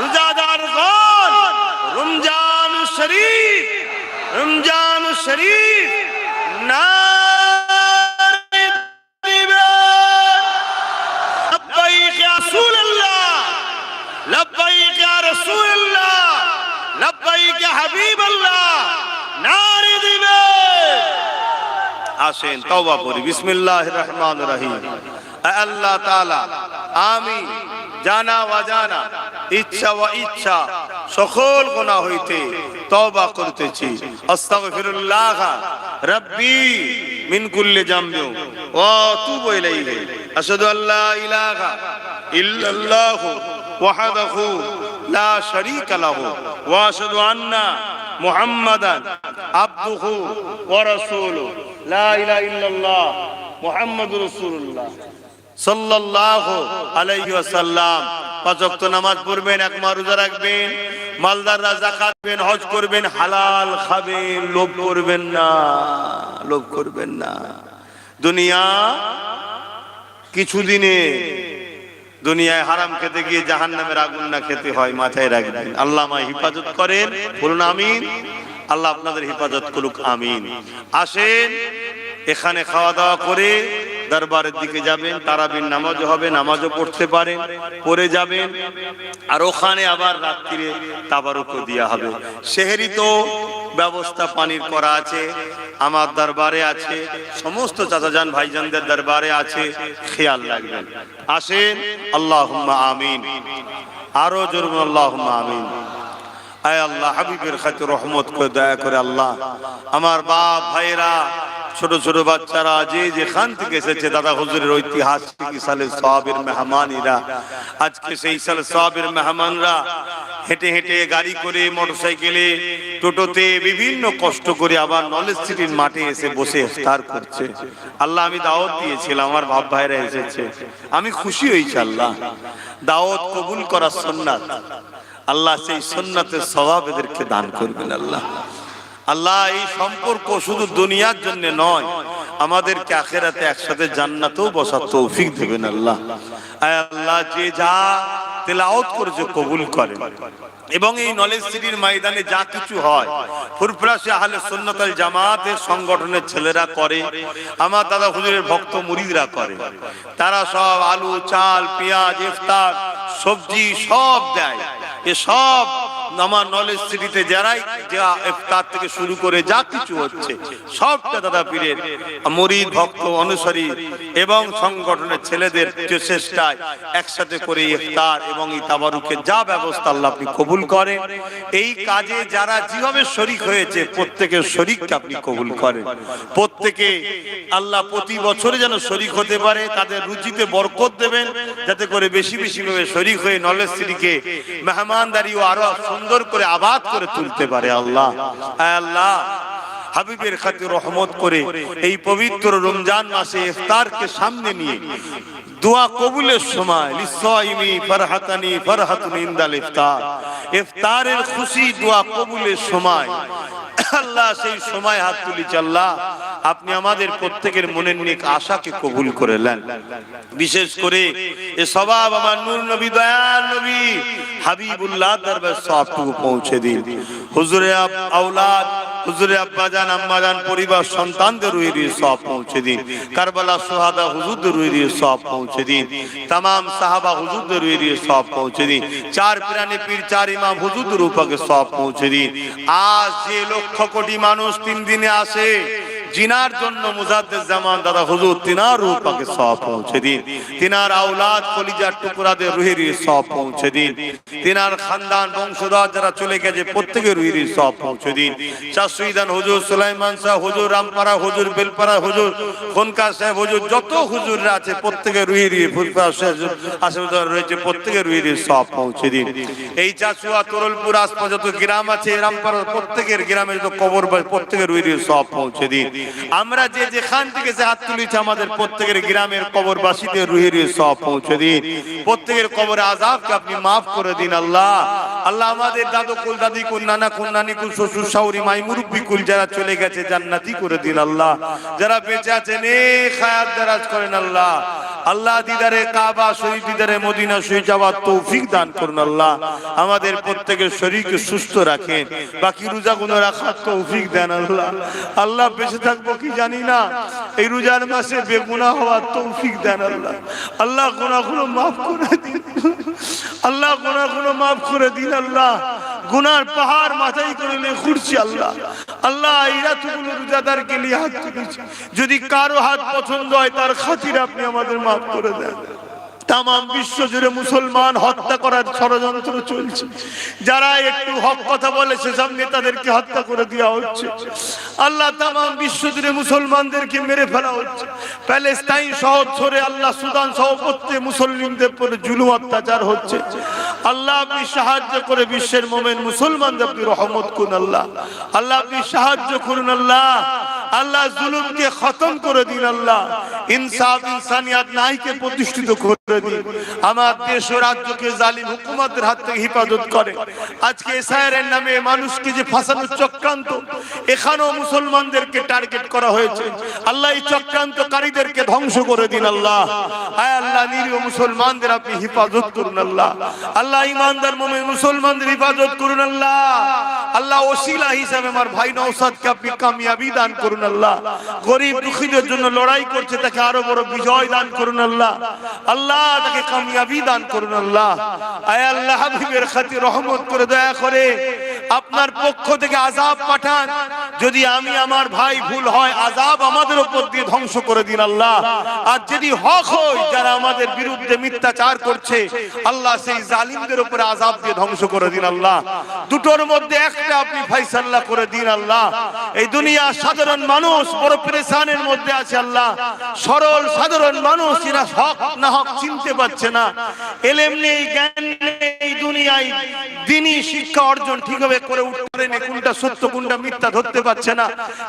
রোজাদার গণ, রমজান শরীফ, রমজান শরীফ নারে দিবেন। লব্বাইক ইয়া রাসূলুল্লাহ, লব্বাইক ইয়া রাসূলুল্লাহ, লব্বাইক ইয়া হাবিবাল্লাহ, নারে দিবেন। আসেন তওবা করি। বিসমিল্লাহির রহমানির রহিম। আল্লাহ তাআলা আমি জানা ওয়াজানা, ইচ্ছা ওয়া ইচ্ছা সকল গুনাহ হইতে তওবা করতেছি। আস্তাগফিরুল্লাহ রাব্বি মিন কুল্লি যামবি ওয়া আতুবু ইলাইহি। আশহাদু আল্লা ইলাহা ইল্লাল্লাহু ওয়াহদাহু লা শারীকা লাহু ওয়া আশহাদু আন্না মুহাম্মাদান আবদুহু ওয়া রাসূলুহু। লা ইলাহা ইল্লাল্লাহ মুহাম্মাদুর রাসূলুল্লাহ সাল্লাল্লাহু আলাইহি ওয়াসাল্লাম। 5 ওয়াক্ত নামাজ পড়বেন, এক মাস রোজা রাখবেন, মালদাররা যাকাত দেবেন, হজ করবেন, হালাল খাবেন, লোভ করবেন না, লোভ করবেন না। দুনিয়া কিছুদিনে দুনিয়ায় হারাম খেতে গিয়ে জাহান্নামের আগুন না খেতে হয়, মাথায় রাখবেন। আল্লাহ আমায় হেফাজত করেন, বলুন আমিন। আল্লাহ আপনাদের হেফাজত করুক, আমিন। আসেন, এখানে খাওয়া দাওয়া করে দরবারের দিকে যাবেন, তারাবির নামাজও হবে, নামাজও পড়তে পারেন, পড়ে যাবেন। আর ওখানে আবার রাত্রিরে তাবারুকও দেওয়া হবে। সেহেরি তো ব্যবস্থা পানির করা আছে, আমার দরবারে আছে, সমস্ত চাচাজান ভাইজানদের দরবারে আছে, খেয়াল রাখবেন। আসেন, আল্লাহুম্মা আমিন। আরো জোরে আল্লাহুম্মা আমিন। আয় আল্লাহ, হাবিবের খাতির রহমত করে দয়া করে আল্লাহ, আমার বাপ ভাইরা, ছোট ছোট বাচ্চারা, যে যেখান থেকে এসেছে দাদা হুজুরের ঐতিহাসিক ইসালে সাহাবের মেহমানিরা, আজকে সেই ইসালে সাহাবের মেহমানরা হেঁটে হেঁটে, গাড়ি করে, মোটরসাইকেলে, টোটোতে, বিভিন্ন কষ্ট করে আবার নলেজ সিটির মাঠে এসে বসে ইফতার করছে। আল্লাহ, আমি দাওয়াত দিয়েছিলাম, আমার বাপ ভাইরা এসেছে, আমি খুশি হয়েছি। আল্লাহ, দাওয়াত কবুল করা সুন্নাত, আল্লাহ সেই সুন্নাতের সওয়াব এদেরকে দান করবেন। আল্লাহ, আল্লাহ এই সম্পর্ক শুধু দুনিয়ার জন্য নয়, আমাদেরকে আখিরাতে একসাথে জান্নাতেও বসার তৌফিক দেবেন। আল্লাহ, আয় আল্লাহ, যে যা তেলাওয়াত করেছে কবুল করেন, এবং এই নলেজ সিটির ময়দানে যা কিছু হয়, ফুরফুরাশে আহলে সুন্নাত ওয়াল জামাতের সংগঠনের ছেলেরা করে, আমার দাদা হুজুরের ভক্ত মুরিদরা করে, তারা সব আলু, চাল, পেঁয়াজ, ইফতার, সবজি সব দেয়। এ সব আমার নলেজ সিটিতে যারাই যা ইফতার থেকে শুরু করে যা কিছু হচ্ছে, সবটা দাদা পীরের মুরিদ, ভক্ত, অনুসারী এবং সংগঠনের ছেলেদের চেষ্টায় একসাথে করে ইফতার এবং এই তাবারুকের যা ব্যবস্থা, আল্লাহ আপনি কবুল করেন। এই কাজে যারা যেভাবে শরীক হয়েছে, প্রত্যেকের শরীককে আপনি কবুল করেন। প্রত্যেকে আল্লাহ প্রতি বছরে যেন শরীক হতে পারে, তাদের রুচিতে বরকত দেবেন, যাতে করে বেশি বেশি ভাবে শরীক হয়ে নলেজ সিটিকে মেহমানদারি ও আরো সুন্দর করে আবাদ করে তুলতে পারে। আল্লাহ, আল্লাহ হাবিবের খাতির রহমত করে এই পবিত্র রমজান মাসে ইফতারকে সামনে নিয়ে দোয়া কবুলের সময়, লিসাইমি ফারহাতানি ফারহাতুন ইনদাল ইফতার, ইফতারের খুশি দোয়া কবুলের সময়, আল্লাহ সেই সময় হাত তুলেছি। আল্লাহ, আপনি আমাদের প্রত্যেকের মনের নেক আশাকে কবুল করে নেন। বিশেষ করে এ সওয়াব আমার নূর নবী, দয়াল নবী হাবিবুল্লাহ দরবার সওয়াবটুকু পৌঁছে দিন। হুজুরে আওলাদ, হুজুরে আব্বাজান, আম্মাজান, পরিবার, সন্তানদের রুহে সওয়াব পৌঁছে দিন। কারবালা সুহাদা হুজুরদের রুহে সওয়াব পৌঁছে দিন। तमाम সাহাবা হুজুরদের রুহে সওয়াব পৌঁছে দিন। চার পিরানে পীর, চার ইমাম হুজুরদের রূপকে সওয়াব পৌঁছে দিন। আজ যে লক্ষ কোটি মানুষ 3 দিনে আসে, জিনার জন্য মুজাদ্দিদ জামান দাদা হুজুর, তিনার রূহ পাকে সওয়াব পৌঁছে দিন। তিনার আওলাদ কলিজার টুকরাদের রুহের সওয়াব পৌঁছে দিন। তিনার খানদান বংশধর যারা চলে গেছে, প্রত্যেকের রুহের সওয়াব পৌঁছে দিন। শাহসুইদান হুজুর, সুলাইমান শাহ হুজুর, রামপাড়া হুজুর, বেলপাড়া হুজুর, খনকা সাহেব হুজুর, যত হুজুররা আছে প্রত্যেকের রুহের, ফুলপাড়া আশেপাশে রয়েছে, প্রত্যেকের রুহের সওয়াব পৌঁছে দিন। এই চাচুয়া, তরলপুর আশপাশ যত গ্রাম আছে, রামপাড়ার প্রত্যেকের গ্রামের যত কবর, প্রত্যেকের রুহের সওয়াব পৌঁছে দিন। আমরা যে যেখান থেকে হাত তুলেছি, আমাদের প্রত্যেকের গ্রামের কবরবাসীদের রুহের সওয়াব পৌঁছে দিন। প্রত্যেকের কবরে আযাবকে আপনি মাফ করে দিন। আল্লাহ, আল্লাহ আমাদের দাদু কুল, দাদি কুল, নানা কুল, নানি কুল, শ্বশুর শাশুড়ি, মাই মুরব্বি কুল যারা চলে গেছে, জান্নাতি করে দিন। আল্লাহ, যারা বেঁচে আছেন নেক হায়াত দারাজ করেন। আল্লাহ, আল্লাহ দিদারে কাবা শরীফ, দিদারে মদিনা শরীফ যাওয়ার তৌফিক দান করুন। আল্লাহ, আমাদের প্রত্যেকের শরীরকে সুস্থ রাখেন, বাকি রোজাগুলো রাখার তৌফিক দেন। আল্লাহ, আল্লাহ বেঁচে থাকবো কি জানি না, এই রোজার মাসে বেগুনাহ হওয়ার তৌফিক দেন। আল্লাহ, আল্লাহ গুনাহগুলো মাফ করে দিন। আল্লাহ গুনাহগুলো মাফ করে দিন। আল্লাহ, গুনার পাহাড় মাথায় করে নিয়ে ঘুরছি। আল্লাহ, আল্লাহ এই রাতগুলো রোজাদারকে নিয়ে হাত তুলেছি, যদি কারো হাত পছন্দ হয় তার খাতিরে আপনি আমাদের মাফ করে দেন। তামাম বিশ্ব জুড়ে মুসলমান হত্যা করার ষড়যন্ত্র চলছে, যারা একটু হক কথা বলে সেসব নেতাদেরকে হত্যা করে দেওয়া হচ্ছে। আল্লাহ, তামাম বিশ্ব জুড়ে মুসলমানদেরকে মেরে ফেলা হচ্ছে। প্যালেস্তাইন সহ ধরে আল্লাহ সুদান সহ প্রত্যেক মুসলিমদের উপরে জুলুম অত্যাচার হচ্ছে। আল্লাহ, আপনি সাহায্য করে বিশ্বের মোমেন মুসলমানদের আপনি রহমত করুন। আল্লাহ, আল্লাহ আপনি সাহায্য করুন। আল্লাহ, আল্লাহ জুলুমকে খতম করে দিন আল্লাহ, ইনসাফ ইনসানিয়াত নাইকে প্রতিষ্ঠিত করে দিন, আমার দেশ ও রাজ্যকে জালিম হুকুমতের হাত থেকে হেফাজত করে। আজকে এসআইআর নামে মানুষকে যে ফাঁসানোর চক্রান্ত, এখানেও মুসলমানদেরকে টার্গেট করা হয়েছে। আল্লাহ এই চক্রান্তকারীদেরকে ধ্বংস করে দিন আল্লাহ। আয় আল্লাহ নিরীহ মুসলমানদের আপনি হেফাজত করুন আল্লাহ। আল্লাহ ঈমানদার মুমিন মুসলমানদের হেফাজত করুন আল্লাহ। আল্লাহ ওসিলা হিসাবে আমার ভাই নওশাদকে আপনি কামিয়াবি দান করুন আল্লাহ। গরিব দুঃখীদের জন্য লড়াই করছে, তাকে আরো বড় বিজয় দান করুন আল্লাহ। আল্লাহ তাকে কামিয়াবি দান করুন আল্লাহ। আয় আল্লাহ হাবিবের খাতির রহমত করে দয়া করে আপনার পক্ষ থেকে আযাব পাঠান। যদি আমি আমার ভাই ভুল হয়, আযাব আমাদের উপর দিয়ে ধ্বংস করে দিন আল্লাহ। আর যদি হক হয়, যারা আমাদের বিরুদ্ধে মিথ্যাচার করছে আল্লাহ, সেই জালিমদের উপরে আযাব দিয়ে ধ্বংস করে দিন আল্লাহ। দুটোর মধ্যে একটা আপনি ফয়সালা করে দিন আল্লাহ। এই দুনিয়া সাধারণ মানুষ বড় পেরেশানের মধ্যে আছে আল্লাহ। সরল সাধারণ মানুষ এরা হক না হক চিনতে পারছে না, এলেম নেই, জ্ঞান নেই, দুনিয়ায় দ্বীনি শিক্ষা অর্জন ঠিকভাবে করে উঠতে পারে না, কোনটা সত্য কোনটা মিথ্যা ধরতে পারছে না।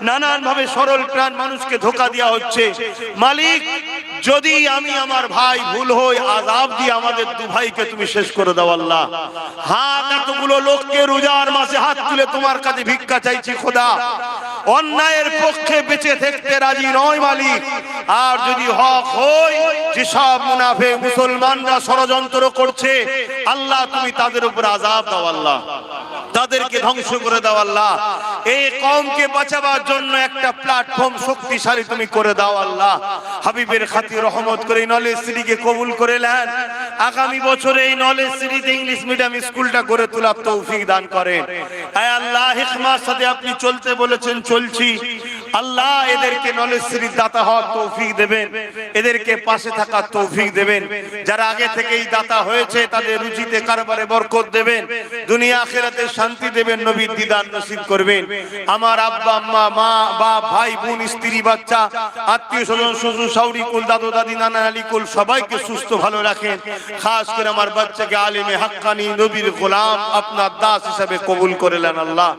নানান ভাবে সরল প্রাণ মানুষকে ধোঁকা দেওয়া হচ্ছে। মালিক, যদি আমি আমার ভাই ভুল হই, আযাব দিয়ে আমাদের দু ভাইকে তুমি শেষ করে দাও আল্লাহ। হাত এতগুলো লোককে রোজার মাসে হাত তুলে তোমার কাছে ভিক্ষা চাইছি খোদা, অন্যায়ের পক্ষে বেঁচে থাকতে রাজি নয় মালিক। আর যদি হক হয়, যে সব মুনাফিক মুসলমানরা ষড়যন্ত্র করছে আল্লাহ, তুমি তাদের উপর আযাব দাও আল্লাহ, তাদেরকে ধ্বংস করে দাও আল্লাহ। এই কওমকে বাঁচাবার জন্য একটা প্ল্যাটফর্ম শক্তিশালী তুমি করে দাও আল্লাহ। হাবিবের খাতির রহমত করে নলেজ সিটিকে কবুল করে নেন। আগামী বছরে এই নলেজ সিটিতে ইংলিশ মিডিয়াম স্কুলটা করে তোলার তৌফিক দান করেন। আয় আল্লাহ, হিকমার সাথে আপনি চলতে বলেছেন, চলছি আল্লাহ। এদেরকে নলেজ সিটির দাতা হওয়ার তৌফিক দেবেন, এদেরকে পাশে থাকার তৌফিক দেবেন। যারা আগে থেকেই দাতা হয়েছে তাদের রুজিতে কারবারে বরকত দেবেন, দুনিয়া আখিরাতে শান্তি দেবেন, নবীর দিদার নসিব করবেন। আমার আব্বা আম্মা, মা বাপ, ভাই বোন, স্ত্রী বাচ্চা, আত্মীয় স্বজন, শ্বশুর শাশুড়ি কুল, দাদু দাদি, নানা নানি কুল সবাইকে সুস্থ ভালো রাখেন। খাস করে আমার বাচ্চাকে আলিমে হাক্কানি নবীর গোলাম আপনার দাস হিসেবে কবুল করে নেন আল্লাহ।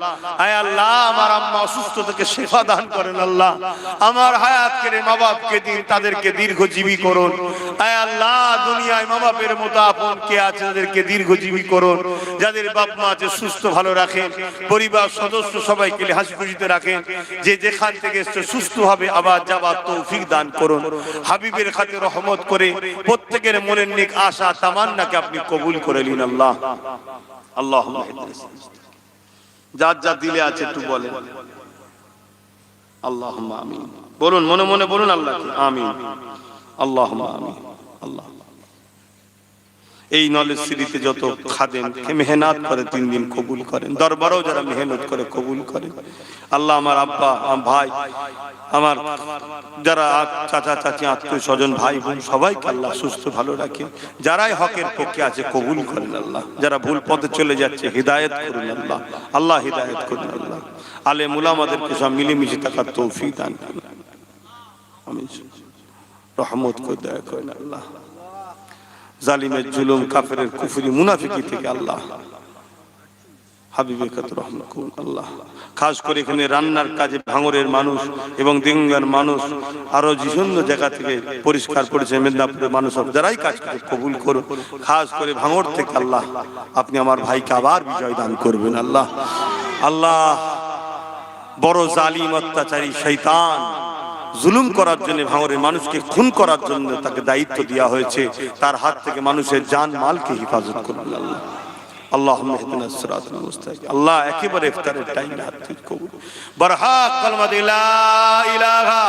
আয় আল্লাহ, আমার আম্মা অসুস্থ থেকে শিফা দান করেন আল্লাহ। আমার হায়াত কেড়ে মা বাপকে দিন, তাদেরকে দীর্ঘজীবী করুন। আয় আল্লাহ, দুনিয়ায় মা বাপের মতো আপন কে আছে, তাদেরকে দীর্ঘজীবী করুন। যাদের বাপ মা আছে সুস্থ ভালো রাখেন, পরিবার সদস্য সবাইকে হাসি খুশিতে রাখেন। যে যেখান থেকে এসছে সুস্থ হবে আবার যাবার তৌফিক দান করুন। হাবিবের খাতির রহমত করে প্রত্যেকের মনের নেক আশা তামান্নাকে আপনি কবুল করে নিন আল্লাহ। আল্লাহুম্মা যার যা দিলে আছে একটু বলেন আল্লাহুম্মা আমিন। বলুন, মনে মনে বলুন আল্লাহ আমিন, আল্লাহুম্মা আমিন। আল্লাহ এই নলেজ সিটিতে যত খাদেম মেহনত করে 3 দিন কবুল করেন, দরবারেও যারা মেহনত করে কবুল করেন আল্লাহ। আমার আব্বা, আমার ভাই, আমার যারা চাচা চাচি, আত্মীয় স্বজন, ভাই বোন সবাইকে আল্লাহ সুস্থ ভালো রাখেন। যারাই হকের পক্ষে আছে কবুল করেন আল্লাহ, যারা ভুল পথে চলে যাচ্ছে হিদায়াত করুন আল্লাহ। আল্লাহ হিদায়াত করুন আল্লাহ। আলেম উলামাদেরকে সব মিলেমিশে থাকার তৌফিক দান করুন। আমিন। রহমত করে দয়া করেন আল্লাহ। জালিমের জুলুম, কাফেরের কুফরি, মুনাফিকি থেকে আল্লাহ হাবিবের খাতির রহমত করুন আল্লাহ। খাস করে এখানে রান্নার কাজে ভাঙরের মানুষ এবং দিঙ্গার মানুষ, আরো বিভিন্ন জায়গা থেকে পরিষ্কার পরিচ্ছন্ন মেদিনীপুরের মানুষ যারাই কাজ করে কবুল করুন। খাস করে ভাঙর থেকে আল্লাহ আপনি আমার ভাইকে আবার বিজয় দান করবেন আল্লাহ। আল্লাহ, বড় জালিম অত্যাচারী শয়তান জুলুম করার জন্য, ভাঙরের মানুষকে খুন করার জন্য তাকে দায়িত্ব দেওয়া হয়েছে, তার হাত থেকে মানুষের জান মালকে হেফাজত করুন আল্লাহ। আল্লাহুম্মা ইহদিনাস সিরাতাল মুস্তাকিম। আল্লাহ, একেবারে ইফতারের টাইমে হাত থেকে কবুল বারহাক কালমা লা ইলাহা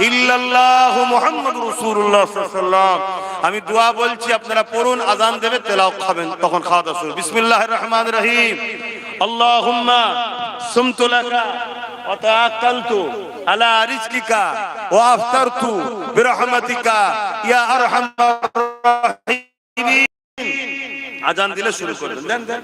ইল্লাল্লাহু মুহাম্মাদুর রাসূলুল্লাহ সাল্লাল্লাহু আলাইহি ওয়াসাল্লাম। আমি দোয়া বলছি, আপনারা পড়ুন, আযান দেবে, তেলাওয়াত খাবেন, তখন খাওয়া দাওয়া শুরু। বিসমিল্লাহির রহমানির রহিম। আল্লাহুম্মা সুমতু লাকা ওয়া তাওয়াক্কালতু আলা রিজকিকা ওয়া আফতারতু বিরহমাতিকা ইয়া আরহামার রাহিমিন। আজান দিলে শুরু করবেন। দেন দেন।